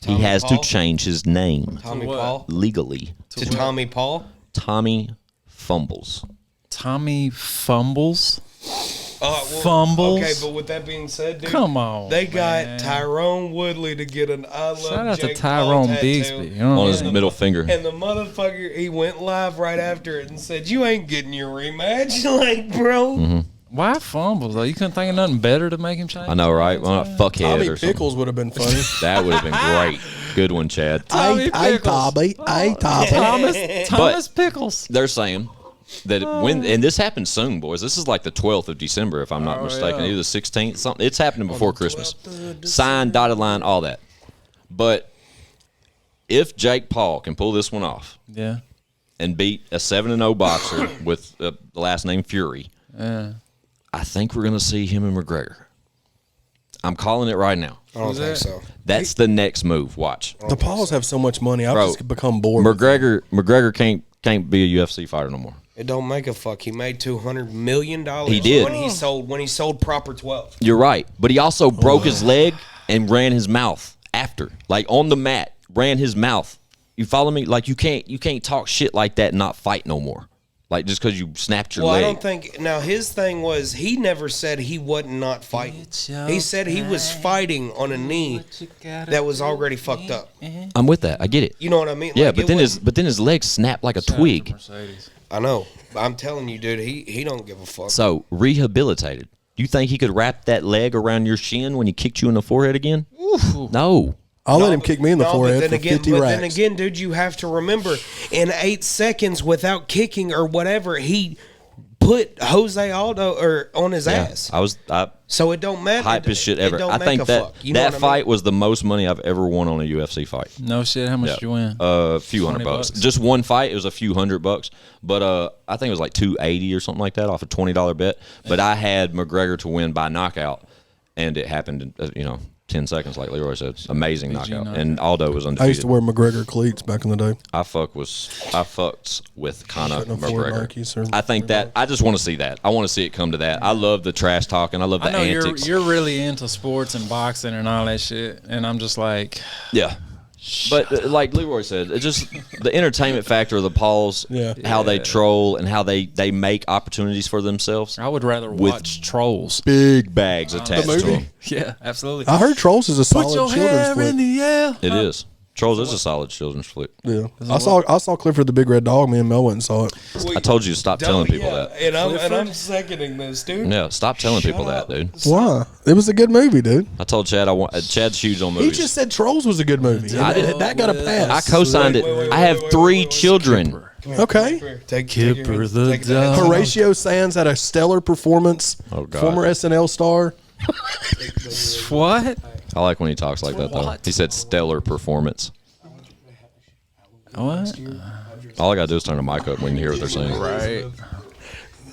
[SPEAKER 3] he has
[SPEAKER 5] Paul?
[SPEAKER 3] to change his name
[SPEAKER 5] Tommy
[SPEAKER 2] what?
[SPEAKER 5] Paul?
[SPEAKER 3] legally.
[SPEAKER 5] To Tommy Paul?
[SPEAKER 3] Tommy Fumbles.
[SPEAKER 2] Tommy Fumbles.
[SPEAKER 5] Well,
[SPEAKER 2] Fumbles?
[SPEAKER 5] Okay, but with that being said, dude,
[SPEAKER 2] Come on.
[SPEAKER 5] they got
[SPEAKER 2] man.
[SPEAKER 5] Tyrone Woodley to get an I love
[SPEAKER 2] Shout out to
[SPEAKER 5] Jake
[SPEAKER 2] Tyrone
[SPEAKER 5] Paul tattoo.
[SPEAKER 2] Bigsby. You know what
[SPEAKER 3] On
[SPEAKER 2] I
[SPEAKER 3] his
[SPEAKER 2] mean?
[SPEAKER 3] middle finger.
[SPEAKER 5] And the motherfucker, he went live right after it and said, "You ain't getting your rematch." Like, bro,
[SPEAKER 2] Why fumble though? You couldn't think of nothing better to make him change.
[SPEAKER 3] I know, right? Well, not fuckhead
[SPEAKER 4] Tommy
[SPEAKER 3] or something.
[SPEAKER 4] Pickles would have been funny.
[SPEAKER 3] That would have been great. Good one, Chad.
[SPEAKER 2] Tommy Pickles. Thomas Pickles.
[SPEAKER 3] They're saying that and this happened soon, boys. This is like the 12th of December, if I'm not mistaken. Either the 16th, something. It's happening before Christmas. Signed, dotted line, all that. But if Jake Paul can pull this one off,
[SPEAKER 2] Yeah.
[SPEAKER 3] and beat a 7-0 boxer with the last name Fury, I think we're going to see him and McGregor. I'm calling it right now.
[SPEAKER 5] I don't think so.
[SPEAKER 3] That's the next move. Watch.
[SPEAKER 4] The Pauls have so much money. I've
[SPEAKER 3] Bro,
[SPEAKER 4] just become bored.
[SPEAKER 3] McGregor can't be a UFC fighter no more.
[SPEAKER 5] It don't make a fuck. He made $200 million.
[SPEAKER 3] He did.
[SPEAKER 5] when he sold Proper 12.
[SPEAKER 3] You're right, but he also broke his leg and ran his mouth after, like on the mat, ran his mouth. You follow me? Like you can't talk shit like that and not fight no more. Like just because you snapped your leg.
[SPEAKER 5] I don't think. Now his thing was he never said he wasn't not fighting. He said he was fighting on a knee that was already fucked up.
[SPEAKER 3] I'm with that. I get it.
[SPEAKER 5] You know what I mean?
[SPEAKER 3] Yeah,
[SPEAKER 5] Like,
[SPEAKER 3] but then his leg snapped like a twig.
[SPEAKER 5] I know. I'm telling you, dude. He don't give a fuck.
[SPEAKER 3] So rehabilitated. You think he could wrap that leg around your shin when he kicked you in the forehead again? No.
[SPEAKER 4] I'll let him kick me in the forehead for 50 racks.
[SPEAKER 5] But then again, dude, you have to remember, in 8 seconds without kicking or whatever, he put Jose Aldo on his ass. So it don't matter.
[SPEAKER 3] Hype as shit ever. I think that fight was the most money I've ever won on a UFC fight.
[SPEAKER 2] No shit. How much did you win?
[SPEAKER 3] A few $100. Just one fight, it was a few $100. But I think it was like $280 or something like that off a $20 bet. But I had McGregor to win by knockout, and it happened in 10 seconds, like Leroy said. Amazing knockout. And Aldo was undefeated.
[SPEAKER 4] I used to wear McGregor cleats back in the day.
[SPEAKER 3] I fucked with Conor McGregor.
[SPEAKER 4] Nikes
[SPEAKER 3] I think that I just want to see that. I want to see it come to that. I love the trash talking. I love the antics.
[SPEAKER 2] You're really into sports and boxing and all that shit, and I'm just like,
[SPEAKER 3] yeah. But like Leroy said, it's just the entertainment factor of the Pauls, how they troll and how they make opportunities for themselves.
[SPEAKER 2] I would rather watch Trolls.
[SPEAKER 3] Big bags attached to them.
[SPEAKER 2] Yeah, absolutely.
[SPEAKER 4] I heard Trolls is a solid
[SPEAKER 2] Put your
[SPEAKER 4] children's
[SPEAKER 2] hair
[SPEAKER 4] flick.
[SPEAKER 2] in the air.
[SPEAKER 3] It is. Trolls is a solid children's flick.
[SPEAKER 4] Yeah, I saw Clifford the Big Red Dog. Me and Mel went and saw it.
[SPEAKER 3] I told you to stop telling people that.
[SPEAKER 5] And I'm seconding this, dude.
[SPEAKER 3] Yeah, stop telling people that, dude.
[SPEAKER 4] Why? It was a good movie, dude.
[SPEAKER 3] I told Chad Chad's huge on movies.
[SPEAKER 4] He just said Trolls was a good movie. That got a pass.
[SPEAKER 3] I co-signed it. I have 3 children.
[SPEAKER 4] Okay.
[SPEAKER 5] Take
[SPEAKER 2] Kipper the dog.
[SPEAKER 4] Horatio Sands had a stellar performance.
[SPEAKER 3] Oh, God.
[SPEAKER 4] Former SNL star.
[SPEAKER 2] What?
[SPEAKER 3] I like when he talks like that, though. He said stellar performance.
[SPEAKER 2] What?
[SPEAKER 3] All I gotta do is turn the mic up when you hear what they're saying.
[SPEAKER 2] Right.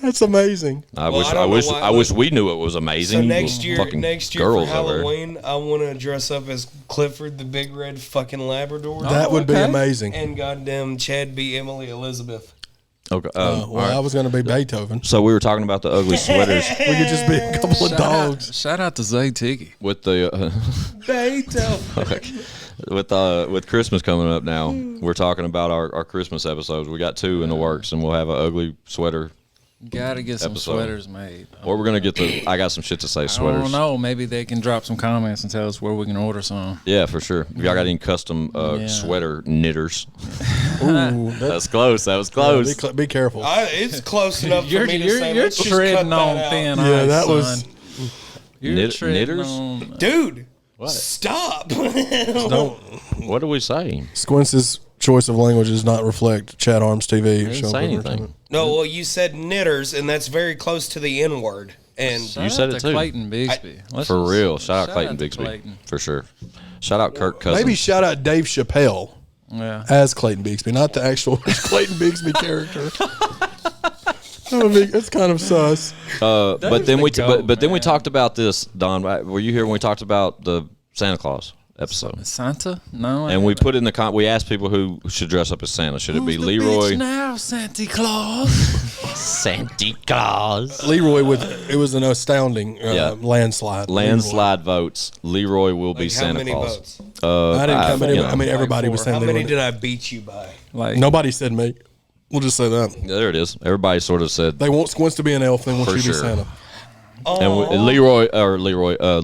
[SPEAKER 4] That's amazing.
[SPEAKER 3] I wish we knew it was amazing.
[SPEAKER 5] So next year for
[SPEAKER 3] girls
[SPEAKER 5] Halloween, I want to dress up as Clifford the Big Red fucking Labrador.
[SPEAKER 4] That would be amazing.
[SPEAKER 5] And goddamn Chad be Emily Elizabeth.
[SPEAKER 3] Okay.
[SPEAKER 4] I was going to be Beethoven.
[SPEAKER 3] So we were talking about the ugly sweaters
[SPEAKER 4] We could just be a couple of dogs.
[SPEAKER 2] Shout out to Zay Tiki.
[SPEAKER 3] with the
[SPEAKER 5] Beethoven.
[SPEAKER 3] with Christmas coming up now. We're talking about our Christmas episodes. We got 2 in the works, and we'll have an ugly sweater.
[SPEAKER 2] Gotta get some
[SPEAKER 3] Episode.
[SPEAKER 2] sweaters made.
[SPEAKER 3] Or we're gonna get I got some shit to say sweaters.
[SPEAKER 2] I don't know. Maybe they can drop some comments and tell us where we can order some.
[SPEAKER 3] Yeah, for sure. If y'all got any custom sweater knitters.
[SPEAKER 4] Ooh,
[SPEAKER 3] That's close. That was close.
[SPEAKER 4] be careful.
[SPEAKER 5] It's close enough for me to say.
[SPEAKER 2] You're
[SPEAKER 5] Let's just cut
[SPEAKER 2] treading
[SPEAKER 5] that
[SPEAKER 2] on
[SPEAKER 5] out.
[SPEAKER 2] thin
[SPEAKER 4] Yeah,
[SPEAKER 2] ice,
[SPEAKER 4] that
[SPEAKER 2] son.
[SPEAKER 4] was-
[SPEAKER 2] You're treading
[SPEAKER 3] Knitters?
[SPEAKER 2] on-
[SPEAKER 5] Dude.
[SPEAKER 3] What?
[SPEAKER 5] Stop.
[SPEAKER 4] Don't.
[SPEAKER 3] What are we saying?
[SPEAKER 4] Squince's choice of language does not reflect ChadArmesTV.
[SPEAKER 3] Didn't say anything.
[SPEAKER 5] No, well, you said knitters, and that's very close to the N word. And
[SPEAKER 2] Shout
[SPEAKER 3] You said
[SPEAKER 2] out
[SPEAKER 3] it
[SPEAKER 2] to
[SPEAKER 3] too.
[SPEAKER 2] Clayton Bigsby.
[SPEAKER 3] For real. Shout out Clayton
[SPEAKER 2] to
[SPEAKER 3] Bigsby.
[SPEAKER 2] Clayton.
[SPEAKER 3] For sure. Shout out Kirk Cousins.
[SPEAKER 4] Maybe shout out Dave Chappelle
[SPEAKER 2] Yeah.
[SPEAKER 4] as Clayton Bigsby, not the actual Clayton Bigsby character. That's kind of sus.
[SPEAKER 3] but then
[SPEAKER 2] the
[SPEAKER 3] we talked about this, Don. Were you here when we talked about the Santa Claus episode?
[SPEAKER 2] Santa? No.
[SPEAKER 3] And we put in the we asked people who should dress up as Santa. Should it be Leroy?
[SPEAKER 2] Now, Santa Claus.
[SPEAKER 3] Santa Claus.
[SPEAKER 4] Leroy it was an astounding landslide.
[SPEAKER 3] Landslide votes. Leroy will be
[SPEAKER 5] how
[SPEAKER 3] Santa
[SPEAKER 5] many
[SPEAKER 3] Claus.
[SPEAKER 5] votes?
[SPEAKER 4] I didn't come in. I mean, everybody was saying
[SPEAKER 5] How
[SPEAKER 4] they
[SPEAKER 5] many
[SPEAKER 4] were.
[SPEAKER 5] did I beat you by?
[SPEAKER 2] Like
[SPEAKER 4] Nobody said me. We'll just say that.
[SPEAKER 3] Yeah, there it is. Everybody sort of said.
[SPEAKER 4] They want Squince to be an elf. They want
[SPEAKER 3] For
[SPEAKER 4] you to be
[SPEAKER 3] sure.
[SPEAKER 4] Santa.
[SPEAKER 3] And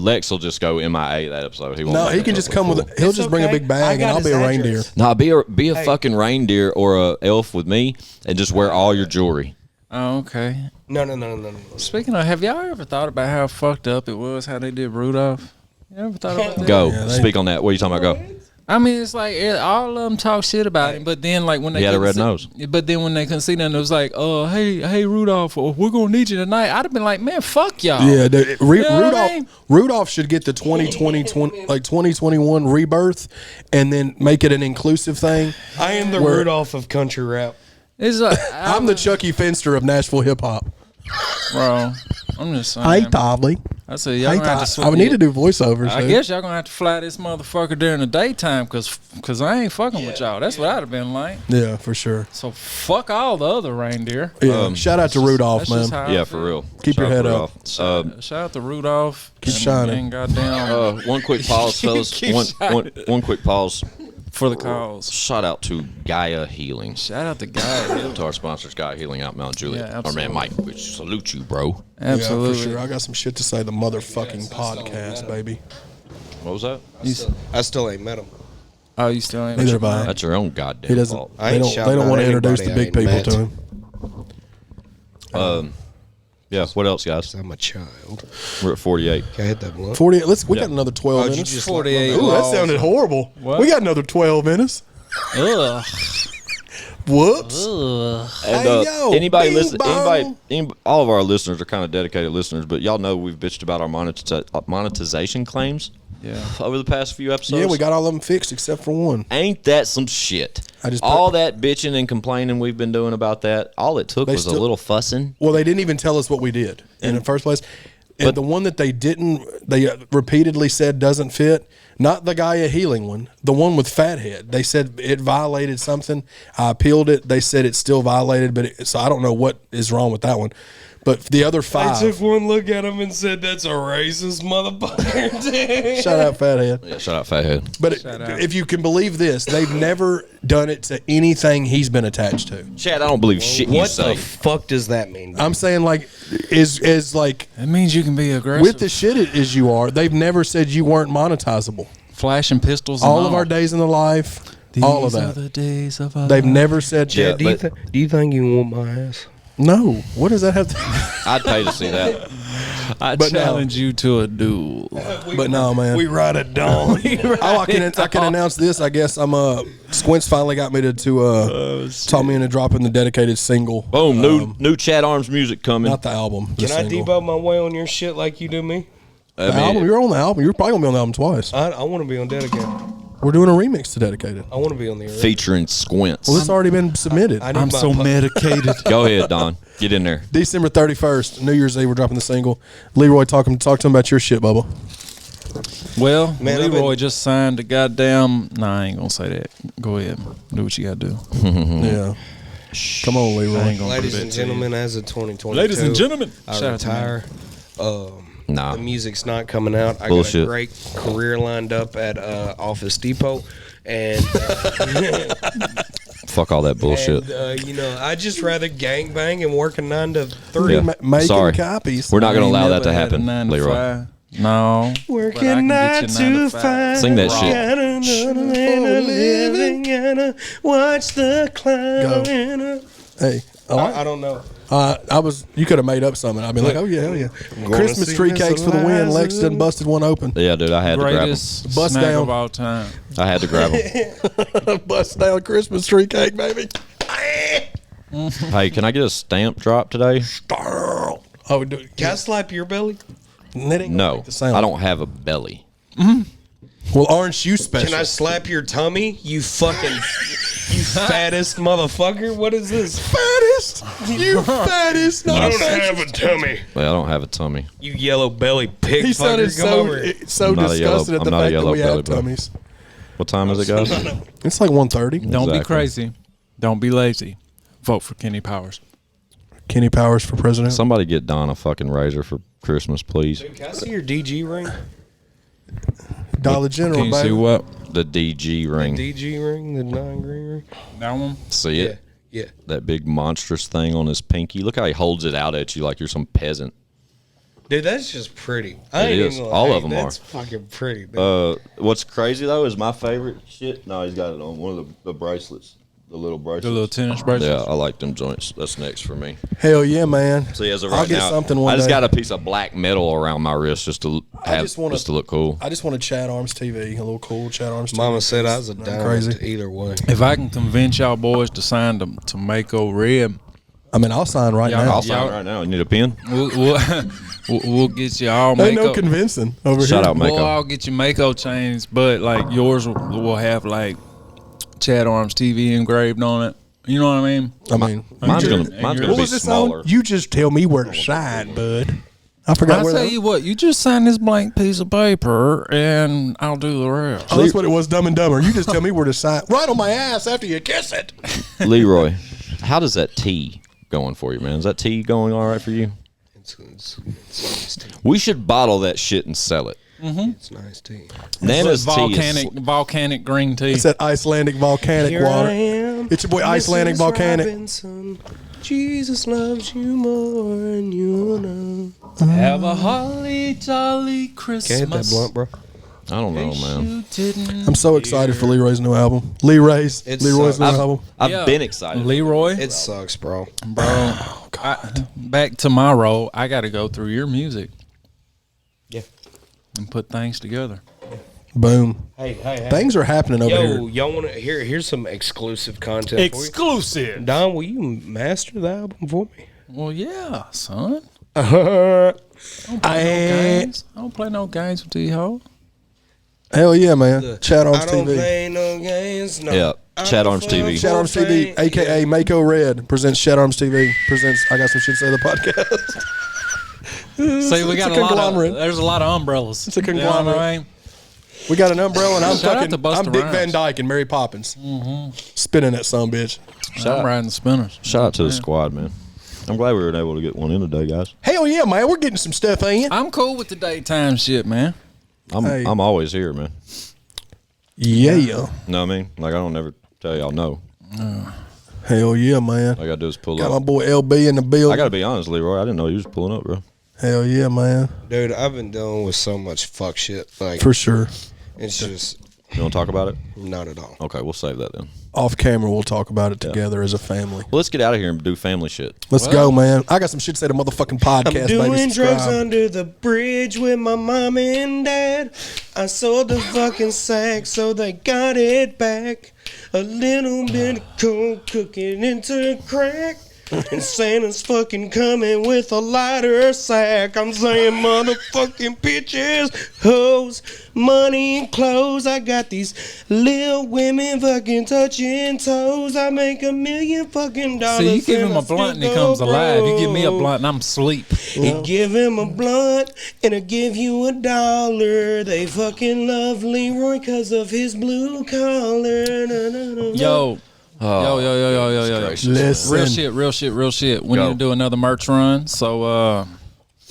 [SPEAKER 3] Lex will just go MIA that episode. He won't
[SPEAKER 4] No,
[SPEAKER 3] make
[SPEAKER 4] he
[SPEAKER 3] that
[SPEAKER 4] can just
[SPEAKER 3] episode.
[SPEAKER 4] come with. He'll just bring a big bag, and I'll be a reindeer.
[SPEAKER 3] Nah, be a fucking reindeer or a elf with me, and just wear all your jewelry.
[SPEAKER 2] Oh, okay.
[SPEAKER 5] No.
[SPEAKER 2] Speaking of, have y'all ever thought about how fucked up it was how they did Rudolph? You ever thought about that?
[SPEAKER 3] Go. Speak on that. What are you talking about? Go.
[SPEAKER 2] I mean, it's like all of them talk shit about him, but then like when they
[SPEAKER 3] He had a
[SPEAKER 2] couldn't
[SPEAKER 3] red
[SPEAKER 2] see-
[SPEAKER 3] nose.
[SPEAKER 2] But then when they couldn't see nothing, it was like, hey Rudolph, we're gonna need you tonight. I'd have been like, man, fuck y'all.
[SPEAKER 4] Yeah,
[SPEAKER 2] know what I mean?
[SPEAKER 4] Rudolph should get the 2021 rebirth, and then make it an inclusive thing.
[SPEAKER 5] I am the Rudolph of country rap.
[SPEAKER 2] It's like
[SPEAKER 4] I'm the Chucky Finster of Nashville hip hop.
[SPEAKER 2] bro. I'm just saying.
[SPEAKER 4] Hey, Toddley.
[SPEAKER 2] I said y'all gonna have to.
[SPEAKER 4] I would need to do voiceovers.
[SPEAKER 2] I
[SPEAKER 4] dude.
[SPEAKER 2] guess y'all gonna have to fly this motherfucker during the daytime, cause I ain't fucking with y'all. That's what I'd have been like.
[SPEAKER 4] Yeah, for sure.
[SPEAKER 2] So fuck all the other reindeer.
[SPEAKER 4] Yeah. Shout out to Rudolph,
[SPEAKER 2] That's
[SPEAKER 4] man.
[SPEAKER 2] just how I
[SPEAKER 3] Yeah,
[SPEAKER 2] feel.
[SPEAKER 3] for real.
[SPEAKER 4] Keep your head up.
[SPEAKER 2] Shout out to Rudolph.
[SPEAKER 4] Keep shining.
[SPEAKER 2] And goddamn
[SPEAKER 3] One quick pause, fellas.
[SPEAKER 2] Keep
[SPEAKER 3] One quick pause.
[SPEAKER 2] for the cause.
[SPEAKER 3] Shout out to Gaia Healing.
[SPEAKER 2] Shout out to Guy.
[SPEAKER 3] To our sponsors, Gaia Healing out Mount Juliet.
[SPEAKER 2] Yeah,
[SPEAKER 3] Our man
[SPEAKER 2] absolutely.
[SPEAKER 3] Mike, which salute you, bro.
[SPEAKER 2] Absolutely.
[SPEAKER 4] Yeah, for sure. I got some shit to say. The motherfucking podcast, baby.
[SPEAKER 3] What was that?
[SPEAKER 5] I still ain't met him.
[SPEAKER 2] Oh, you still ain't.
[SPEAKER 4] Neither have I.
[SPEAKER 3] That's your own goddamn
[SPEAKER 4] He doesn't.
[SPEAKER 3] fault.
[SPEAKER 5] I
[SPEAKER 4] They
[SPEAKER 5] ain't
[SPEAKER 4] don't.
[SPEAKER 5] shouting
[SPEAKER 4] They don't
[SPEAKER 5] out
[SPEAKER 4] want to introduce the
[SPEAKER 5] anybody
[SPEAKER 4] big
[SPEAKER 5] I
[SPEAKER 4] people
[SPEAKER 5] ain't
[SPEAKER 4] to
[SPEAKER 5] met.
[SPEAKER 4] him.
[SPEAKER 3] Yeah, what else, guys?
[SPEAKER 5] I'm a child.
[SPEAKER 3] We're at 48.
[SPEAKER 5] Can I hit that blunt?
[SPEAKER 4] 48. We
[SPEAKER 3] Yeah.
[SPEAKER 4] got another 12
[SPEAKER 5] Oh, you
[SPEAKER 4] minutes.
[SPEAKER 5] just
[SPEAKER 2] 48.
[SPEAKER 4] Ooh, that
[SPEAKER 2] laws.
[SPEAKER 4] sounded horrible.
[SPEAKER 2] What?
[SPEAKER 4] We got another 12 minutes.
[SPEAKER 2] Ugh.
[SPEAKER 4] Whoops.
[SPEAKER 3] And
[SPEAKER 4] Hey, yo,
[SPEAKER 3] anybody
[SPEAKER 4] bing
[SPEAKER 3] listen?
[SPEAKER 4] bong.
[SPEAKER 3] All of our listeners are kind of dedicated listeners, but y'all know we've bitched about our monetization claims
[SPEAKER 2] Yeah.
[SPEAKER 3] over the past few episodes.
[SPEAKER 4] Yeah, we got all of them fixed except for one.
[SPEAKER 3] Ain't that some shit?
[SPEAKER 4] I just
[SPEAKER 3] all that bitching and complaining we've been doing about that. All it took
[SPEAKER 4] They
[SPEAKER 3] was a
[SPEAKER 4] still-
[SPEAKER 3] little fussing.
[SPEAKER 4] Well, they didn't even tell us what we did in the first place. And the one that they repeatedly said doesn't fit, not the Gaia Healing one, the one with Fathead. They said it violated something. I appealed it. They said it's still violated, but so I don't know what is wrong with that one. But the other
[SPEAKER 5] I
[SPEAKER 4] five,
[SPEAKER 5] took one look at him and said, "That's a racist motherfucker."
[SPEAKER 4] shout out Fathead.
[SPEAKER 3] Yeah, shout out Fathead.
[SPEAKER 4] But if you can believe this, they've never done it to anything he's been attached to.
[SPEAKER 3] Chad, I don't believe shit you
[SPEAKER 5] What
[SPEAKER 3] say.
[SPEAKER 5] the fuck does that mean?
[SPEAKER 4] I'm saying like is like
[SPEAKER 2] That means you can be aggressive.
[SPEAKER 4] with the shit as you are, they've never said you weren't monetizable.
[SPEAKER 2] flashing pistols. And
[SPEAKER 4] All of our days in the life, all of
[SPEAKER 2] These are
[SPEAKER 4] that.
[SPEAKER 2] the days of our
[SPEAKER 4] They've
[SPEAKER 2] life.
[SPEAKER 4] never said
[SPEAKER 3] Yeah,
[SPEAKER 5] do
[SPEAKER 3] but-
[SPEAKER 5] you think you want my ass?
[SPEAKER 4] no. What does that have to?
[SPEAKER 3] I'd pay to see that.
[SPEAKER 2] I
[SPEAKER 4] but no.
[SPEAKER 2] challenge you to a duel.
[SPEAKER 4] But no, man.
[SPEAKER 5] We ride a dawn.
[SPEAKER 4] I can announce this. I guess I'm Squints finally got me to talk me into dropping the dedicated single.
[SPEAKER 3] Boom, new Chad Arms music coming.
[SPEAKER 4] Not the album. The
[SPEAKER 5] Can I
[SPEAKER 4] single.
[SPEAKER 5] debug my way on your shit like you do me?
[SPEAKER 4] The album? You're on the album. You're probably gonna be on the album twice.
[SPEAKER 5] I want to be on Dedicated.
[SPEAKER 4] We're doing a remix to dedicated.
[SPEAKER 5] I want to be on the original.
[SPEAKER 3] featuring Squints.
[SPEAKER 4] Well, it's already been submitted.
[SPEAKER 5] I need
[SPEAKER 2] I'm
[SPEAKER 5] my
[SPEAKER 2] so medicated.
[SPEAKER 3] Go ahead, Don. Get in there.
[SPEAKER 4] December 31st, New Year's Eve. We're dropping the single. Leroy, talk to him about your shit, Bubba.
[SPEAKER 2] Well,
[SPEAKER 5] Man, I've
[SPEAKER 2] Leroy
[SPEAKER 5] been-
[SPEAKER 2] just signed a goddamn. Nah, I ain't gonna say that. Go ahead, do what you gotta do.
[SPEAKER 4] Yeah. Come on, Leroy.
[SPEAKER 2] I ain't gonna
[SPEAKER 5] Ladies
[SPEAKER 2] do
[SPEAKER 5] and
[SPEAKER 2] that to you.
[SPEAKER 5] gentlemen, as of 2022,
[SPEAKER 2] Ladies and gentlemen,
[SPEAKER 5] I
[SPEAKER 2] shout out to
[SPEAKER 5] retire.
[SPEAKER 3] Nah.
[SPEAKER 5] The music's not coming out. I got
[SPEAKER 3] Bullshit.
[SPEAKER 5] a great career lined up at Office Depot, and
[SPEAKER 3] Fuck all that bullshit.
[SPEAKER 5] I just rather gang bang and work a 9 to 3.
[SPEAKER 3] Yeah.
[SPEAKER 4] Making
[SPEAKER 3] Sorry.
[SPEAKER 4] copies.
[SPEAKER 3] We're not going to
[SPEAKER 2] I ain't
[SPEAKER 3] allow that
[SPEAKER 2] never
[SPEAKER 3] to
[SPEAKER 2] had a
[SPEAKER 3] happen,
[SPEAKER 2] 9 to
[SPEAKER 3] Leroy.
[SPEAKER 2] 5. No. But I
[SPEAKER 5] Working
[SPEAKER 2] can
[SPEAKER 5] 9
[SPEAKER 2] get you 9
[SPEAKER 5] to
[SPEAKER 2] to
[SPEAKER 5] 5.
[SPEAKER 3] Sing that shit.
[SPEAKER 5] Living, watch the cloud.
[SPEAKER 4] Hey,
[SPEAKER 5] I don't know.
[SPEAKER 4] you could have made up something. I'd be like, oh yeah, hell yeah. Christmas
[SPEAKER 5] see
[SPEAKER 4] tree
[SPEAKER 5] Miss
[SPEAKER 4] cakes for the win.
[SPEAKER 5] Eliza.
[SPEAKER 4] Lex done busted one open.
[SPEAKER 3] Yeah, dude, I had to grab them.
[SPEAKER 2] Greatest
[SPEAKER 4] Bust
[SPEAKER 2] snack
[SPEAKER 4] down.
[SPEAKER 2] of all time.
[SPEAKER 3] I had to grab them.
[SPEAKER 4] Bust down Christmas tree cake, baby.
[SPEAKER 3] Hey, can I get a stamp drop today?
[SPEAKER 4] Oh, dude.
[SPEAKER 5] Can I slap your belly?
[SPEAKER 4] That ain't gonna
[SPEAKER 3] No,
[SPEAKER 4] make the sound.
[SPEAKER 3] I don't have a belly.
[SPEAKER 4] Well, aren't you special?
[SPEAKER 5] Can I slap your tummy? You fattest motherfucker. What is this?
[SPEAKER 4] fattest? You fattest? No,
[SPEAKER 5] I don't have a tummy.
[SPEAKER 3] Well, I don't have a tummy.
[SPEAKER 5] You yellow belly pig
[SPEAKER 4] He
[SPEAKER 5] fucker.
[SPEAKER 4] sounded
[SPEAKER 5] Come over here.
[SPEAKER 4] so
[SPEAKER 3] I'm not a yellow-
[SPEAKER 4] disgusted at
[SPEAKER 3] I'm
[SPEAKER 4] the
[SPEAKER 3] not a
[SPEAKER 4] fact that
[SPEAKER 3] yellow
[SPEAKER 4] we
[SPEAKER 3] belly
[SPEAKER 4] have
[SPEAKER 3] button.
[SPEAKER 4] tummies.
[SPEAKER 3] What time is it, guys?
[SPEAKER 4] It's like 1:30.
[SPEAKER 2] Don't be
[SPEAKER 3] Exactly.
[SPEAKER 2] crazy. Don't be lazy. Vote for Kenny Powers.
[SPEAKER 4] Kenny Powers for president.
[SPEAKER 3] Somebody get Don a fucking razor for Christmas, please.
[SPEAKER 5] Can I see your DG ring?
[SPEAKER 4] Dollar General,
[SPEAKER 2] Can you see
[SPEAKER 4] baby.
[SPEAKER 2] what?
[SPEAKER 3] The DG ring.
[SPEAKER 5] DG ring, the 9 green ring.
[SPEAKER 2] That one?
[SPEAKER 3] See it?
[SPEAKER 5] Yeah.
[SPEAKER 3] That big monstrous thing on his pinky. Look how he holds it out at you like you're some peasant.
[SPEAKER 5] Dude, that's just pretty.
[SPEAKER 3] It is. All of them
[SPEAKER 5] that's
[SPEAKER 3] are.
[SPEAKER 5] fucking pretty. Dude.
[SPEAKER 3] What's crazy though is my favorite shit. No, he's got it on one of the bracelets. The little bracelets.
[SPEAKER 2] The little tennis bracelets.
[SPEAKER 3] Yeah, I like them joints. That's next for me.
[SPEAKER 4] Hell yeah, man.
[SPEAKER 3] See, as of
[SPEAKER 4] I'll
[SPEAKER 3] right
[SPEAKER 4] get
[SPEAKER 3] now,
[SPEAKER 4] something one
[SPEAKER 3] I just
[SPEAKER 4] day.
[SPEAKER 3] got a piece of black metal around my wrist just to look cool.
[SPEAKER 4] I just want a Chad Arms TV, a little cool Chad Arms TV.
[SPEAKER 5] Mama said I was a
[SPEAKER 4] Nothing
[SPEAKER 5] diamond either way.
[SPEAKER 2] If I can convince y'all boys to sign to Mako Red,
[SPEAKER 4] I mean, I'll sign right
[SPEAKER 2] Yeah,
[SPEAKER 4] now.
[SPEAKER 3] I'll sign right now. You need a pen?
[SPEAKER 2] we'll get you all
[SPEAKER 4] Ain't
[SPEAKER 2] Mako.
[SPEAKER 4] no convincing over
[SPEAKER 3] Shout
[SPEAKER 4] here.
[SPEAKER 3] out Mako.
[SPEAKER 2] Well, I'll get you Mako chains, but like yours will have like Chad Arms TV engraved on it. You know what I mean?
[SPEAKER 4] I mean,
[SPEAKER 3] Mine's
[SPEAKER 2] you're-
[SPEAKER 3] gonna
[SPEAKER 2] and
[SPEAKER 3] be
[SPEAKER 2] you're-
[SPEAKER 4] what was this
[SPEAKER 3] smaller.
[SPEAKER 4] on? You just tell me where to sign, bud. I forgot
[SPEAKER 2] I'll
[SPEAKER 4] where
[SPEAKER 2] tell
[SPEAKER 4] that.
[SPEAKER 2] you what, you just sign this blank piece of paper and I'll do the rest.
[SPEAKER 4] Oh, that's what it was, Dumb and Dumber. You just tell me where to sign. Right on my ass after you kiss it.
[SPEAKER 3] Leroy, how does that tea going for you, man? Is that tea going all right for you?
[SPEAKER 5] It's
[SPEAKER 3] We should bottle that shit and sell it.
[SPEAKER 5] It's nice tea.
[SPEAKER 3] Nana's tea is
[SPEAKER 2] volcanic green tea.
[SPEAKER 4] It's that Icelandic volcanic
[SPEAKER 5] Here
[SPEAKER 4] water.
[SPEAKER 5] I am,
[SPEAKER 4] It's your boy Icelandic
[SPEAKER 5] Mrs.
[SPEAKER 4] volcanic.
[SPEAKER 5] Robinson. Jesus loves you more than you know.
[SPEAKER 2] Have a holly jolly Christmas.
[SPEAKER 5] Can't hit that blunt, bro.
[SPEAKER 3] I don't know, man.
[SPEAKER 4] I'm so excited for Leroy's new album. Leroy's new album.
[SPEAKER 3] I've been excited.
[SPEAKER 2] Leroy,
[SPEAKER 5] It sucks, bro.
[SPEAKER 2] bro. Back to my role. I got to go through your music.
[SPEAKER 5] Yeah.
[SPEAKER 2] And put things together.
[SPEAKER 4] Boom.
[SPEAKER 5] Hey.
[SPEAKER 4] Things are happening over
[SPEAKER 5] Yo,
[SPEAKER 4] here.
[SPEAKER 5] y'all want to here's some exclusive content
[SPEAKER 2] Exclusive.
[SPEAKER 5] for you. Don, will you master the album for me?
[SPEAKER 2] Well, yeah, son.
[SPEAKER 4] I
[SPEAKER 2] I don't play no games with you, ho.
[SPEAKER 4] Hell yeah, man. Chad Arms
[SPEAKER 5] I don't
[SPEAKER 4] TV.
[SPEAKER 5] play no games. No.
[SPEAKER 3] Yeah, Chad Arms TV.
[SPEAKER 4] Chad Arms TV, aka Mako Red, presents Chad Arms TV. Presents I Got Some Shit to Say the podcast.
[SPEAKER 2] See, we got
[SPEAKER 4] it's a
[SPEAKER 2] a lot of,
[SPEAKER 4] conglomerate.
[SPEAKER 2] there's a lot of umbrellas.
[SPEAKER 4] It's a conglomerate.
[SPEAKER 2] You know what I mean?
[SPEAKER 4] We got an umbrella, and I'm
[SPEAKER 2] Shout out
[SPEAKER 4] fucking.
[SPEAKER 2] to Busta
[SPEAKER 4] I'm Dick
[SPEAKER 2] Rhymes.
[SPEAKER 4] Van Dyke and Mary Poppins, spinning that son bitch.
[SPEAKER 2] I'm riding the spinners.
[SPEAKER 3] Shout out to the squad, man. I'm glad we were able to get one in today, guys.
[SPEAKER 4] Hell yeah, man. We're getting some stuff in.
[SPEAKER 2] I'm cool with the daytime shit, man.
[SPEAKER 4] Hey.
[SPEAKER 3] I'm always here, man.
[SPEAKER 4] Yeah.
[SPEAKER 3] Know what I mean? Like, I don't ever tell y'all no.
[SPEAKER 4] Hell yeah, man.
[SPEAKER 3] All I gotta do is pull
[SPEAKER 4] Got my
[SPEAKER 3] up.
[SPEAKER 4] boy LB in the building.
[SPEAKER 3] I gotta be honest, Leroy. I didn't know you was pulling up, bro.
[SPEAKER 4] Hell yeah, man.
[SPEAKER 5] Dude, I've been dealing with so much fuck shit. Like,
[SPEAKER 4] For sure.
[SPEAKER 5] it's just
[SPEAKER 3] You want to talk about it?
[SPEAKER 5] not at all.
[SPEAKER 3] Okay, we'll save that then.
[SPEAKER 4] Off camera, we'll talk about it together as a family.
[SPEAKER 3] Well, let's get out of here and do family shit.
[SPEAKER 4] Let's go, man. I got some shit to say to motherfucking podcast,
[SPEAKER 5] I'm doing
[SPEAKER 4] baby.
[SPEAKER 5] drugs
[SPEAKER 4] Subscribe.
[SPEAKER 5] under the bridge with my mom and dad. I sold the fucking sack, so they got it back. A little bit of coke cooking into crack. And Santa's fucking coming with a lighter sack. I'm saying motherfucking bitches, hoes, money and clothes. I got these little women fucking touching toes. I make $1 million fucking dollars.
[SPEAKER 2] See, you give him
[SPEAKER 5] and I
[SPEAKER 2] a blunt and he
[SPEAKER 5] still
[SPEAKER 2] comes
[SPEAKER 5] go
[SPEAKER 2] alive. You give me a
[SPEAKER 5] broke.
[SPEAKER 2] blunt and I'm asleep.
[SPEAKER 5] You give him a blunt and I give you $1. They fucking love Leroy cause of his blue collar. Na, na, na, na.
[SPEAKER 2] Yo. Yo.
[SPEAKER 4] Listen.
[SPEAKER 2] Real shit. We
[SPEAKER 3] Go.
[SPEAKER 2] need to do another merch run. So,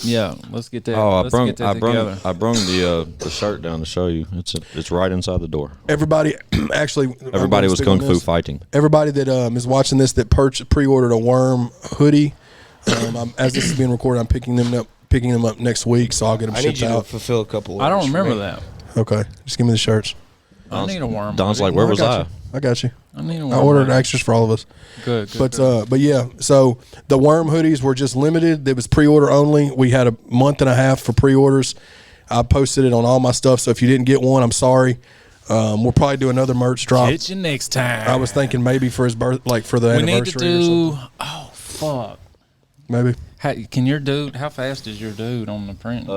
[SPEAKER 2] yeah, let's get that.
[SPEAKER 3] Oh,
[SPEAKER 2] let's
[SPEAKER 3] I
[SPEAKER 2] get that
[SPEAKER 3] brung
[SPEAKER 2] together.
[SPEAKER 3] the shirt down to show you. It's right inside the door.
[SPEAKER 4] Everybody, actually,
[SPEAKER 3] Everybody
[SPEAKER 4] I'm
[SPEAKER 3] was
[SPEAKER 4] gonna
[SPEAKER 3] kung
[SPEAKER 4] speak on
[SPEAKER 3] fu
[SPEAKER 4] this.
[SPEAKER 3] fighting.
[SPEAKER 4] Everybody that is watching this that pre-ordered a Worm hoodie, as this is being recorded, I'm picking them up next week, so I'll get them
[SPEAKER 5] I need
[SPEAKER 4] shipped
[SPEAKER 5] you to
[SPEAKER 4] out.
[SPEAKER 5] fulfill a couple.
[SPEAKER 2] I don't
[SPEAKER 5] orders for
[SPEAKER 2] remember
[SPEAKER 5] me.
[SPEAKER 2] that.
[SPEAKER 4] Okay, just give me the shirts.
[SPEAKER 2] I need a worm.
[SPEAKER 3] Don's like, where was I?
[SPEAKER 4] I got you.
[SPEAKER 2] I need a worm.
[SPEAKER 4] I ordered extras for all of us.
[SPEAKER 2] Good.
[SPEAKER 4] But yeah, so the Worm hoodies were just limited. It was pre-order only. We had a month and a half for pre-orders. I posted it on all my stuff, so if you didn't get one, I'm sorry. We'll probably do another merch drop.
[SPEAKER 2] Get you next time.
[SPEAKER 4] I was thinking maybe for his birth, like for the
[SPEAKER 2] we need
[SPEAKER 4] anniversary
[SPEAKER 2] to
[SPEAKER 4] or
[SPEAKER 2] do.
[SPEAKER 4] something.
[SPEAKER 2] Oh fuck.
[SPEAKER 4] Maybe.
[SPEAKER 2] Can your dude? How fast is your dude on the print?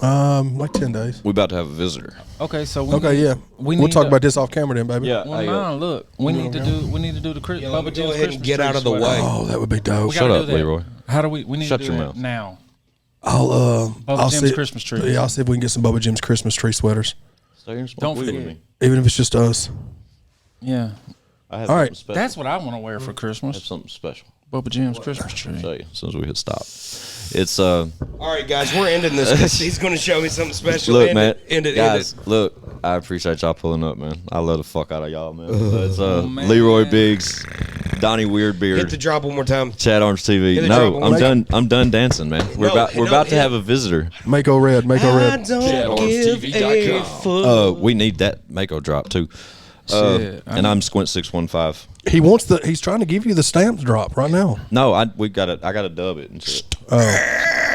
[SPEAKER 4] Like 10 days.
[SPEAKER 3] We about to have a visitor.
[SPEAKER 2] Okay, so
[SPEAKER 4] We'll talk about this off camera then, baby.
[SPEAKER 3] Yeah.
[SPEAKER 2] Well, no, look, we need to do the
[SPEAKER 5] Let
[SPEAKER 2] Bubba
[SPEAKER 5] me
[SPEAKER 2] Jim's
[SPEAKER 5] go ahead
[SPEAKER 2] Christmas
[SPEAKER 5] and get
[SPEAKER 2] tree
[SPEAKER 5] out of the
[SPEAKER 2] sweater.
[SPEAKER 5] way.
[SPEAKER 4] Oh, that would be dope.
[SPEAKER 2] We
[SPEAKER 3] Shut
[SPEAKER 2] gotta
[SPEAKER 3] up,
[SPEAKER 2] do that.
[SPEAKER 3] Leroy.
[SPEAKER 2] How do we need
[SPEAKER 3] Shut
[SPEAKER 2] to do
[SPEAKER 3] your
[SPEAKER 2] that
[SPEAKER 3] mouth.
[SPEAKER 2] now?
[SPEAKER 4] I'll
[SPEAKER 2] Jim's
[SPEAKER 4] see.
[SPEAKER 2] Christmas tree.
[SPEAKER 4] Yeah, I'll see if we can get some Bubba Jim's Christmas tree sweaters,
[SPEAKER 3] Stay here and smoke
[SPEAKER 2] Don't
[SPEAKER 3] weed with
[SPEAKER 2] forget.
[SPEAKER 3] me.
[SPEAKER 4] even if it's just us.
[SPEAKER 2] Yeah,
[SPEAKER 3] I have
[SPEAKER 4] All right.
[SPEAKER 3] something special.
[SPEAKER 2] that's what I want to wear for
[SPEAKER 3] I have
[SPEAKER 2] Christmas.
[SPEAKER 3] something special.
[SPEAKER 2] Bubba Jim's Christmas tree.
[SPEAKER 3] I'll show you as soon as we hit stop. It's
[SPEAKER 5] All right, guys, we're ending this. 'Cause he's going to show me something special.
[SPEAKER 3] look,
[SPEAKER 5] End
[SPEAKER 3] man,
[SPEAKER 5] it.
[SPEAKER 3] guys, look. I appreciate y'all pulling up, man. I love the fuck out of y'all, man. It's
[SPEAKER 2] man.
[SPEAKER 3] Leroy Biggs, Donnie Weirdbeard,
[SPEAKER 5] Hit the drop one more time.
[SPEAKER 3] Chad Arms TV.
[SPEAKER 5] Hit the
[SPEAKER 3] No,
[SPEAKER 5] drop
[SPEAKER 3] I'm
[SPEAKER 5] one.
[SPEAKER 3] done. I'm done dancing, man. We're about to have a visitor.
[SPEAKER 4] Mako Red. Mako
[SPEAKER 5] I
[SPEAKER 4] Red.
[SPEAKER 5] don't give a fuck.
[SPEAKER 3] We need that Mako drop too. And I'm Squint615.
[SPEAKER 4] He's trying to give you the stamps drop right now.
[SPEAKER 3] No, I gotta dub it and shit.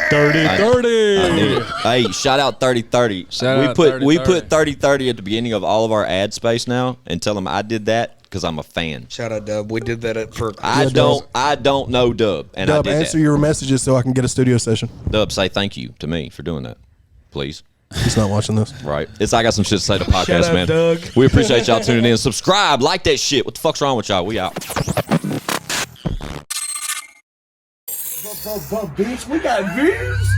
[SPEAKER 4] 30-30.
[SPEAKER 3] Hey, shout out 30-30. We put 30-30 at the beginning of all of our ad space now, and tell them I did that because I'm a fan.
[SPEAKER 5] Shout out Dub. We did that for.
[SPEAKER 3] I don't know Dub, and
[SPEAKER 4] Dub,
[SPEAKER 3] I did
[SPEAKER 4] answer
[SPEAKER 3] that.
[SPEAKER 4] your messages so I can get a studio session.
[SPEAKER 3] Dub, say thank you to me for doing that, please.
[SPEAKER 4] He's not watching this.
[SPEAKER 3] Right. I got some shit to say to the podcast,
[SPEAKER 5] Shout out,
[SPEAKER 3] man.
[SPEAKER 5] Doug.
[SPEAKER 3] We appreciate y'all tuning in. Subscribe, like that shit. What the fuck's wrong with y'all? We out.
[SPEAKER 1] Bitch, we got views.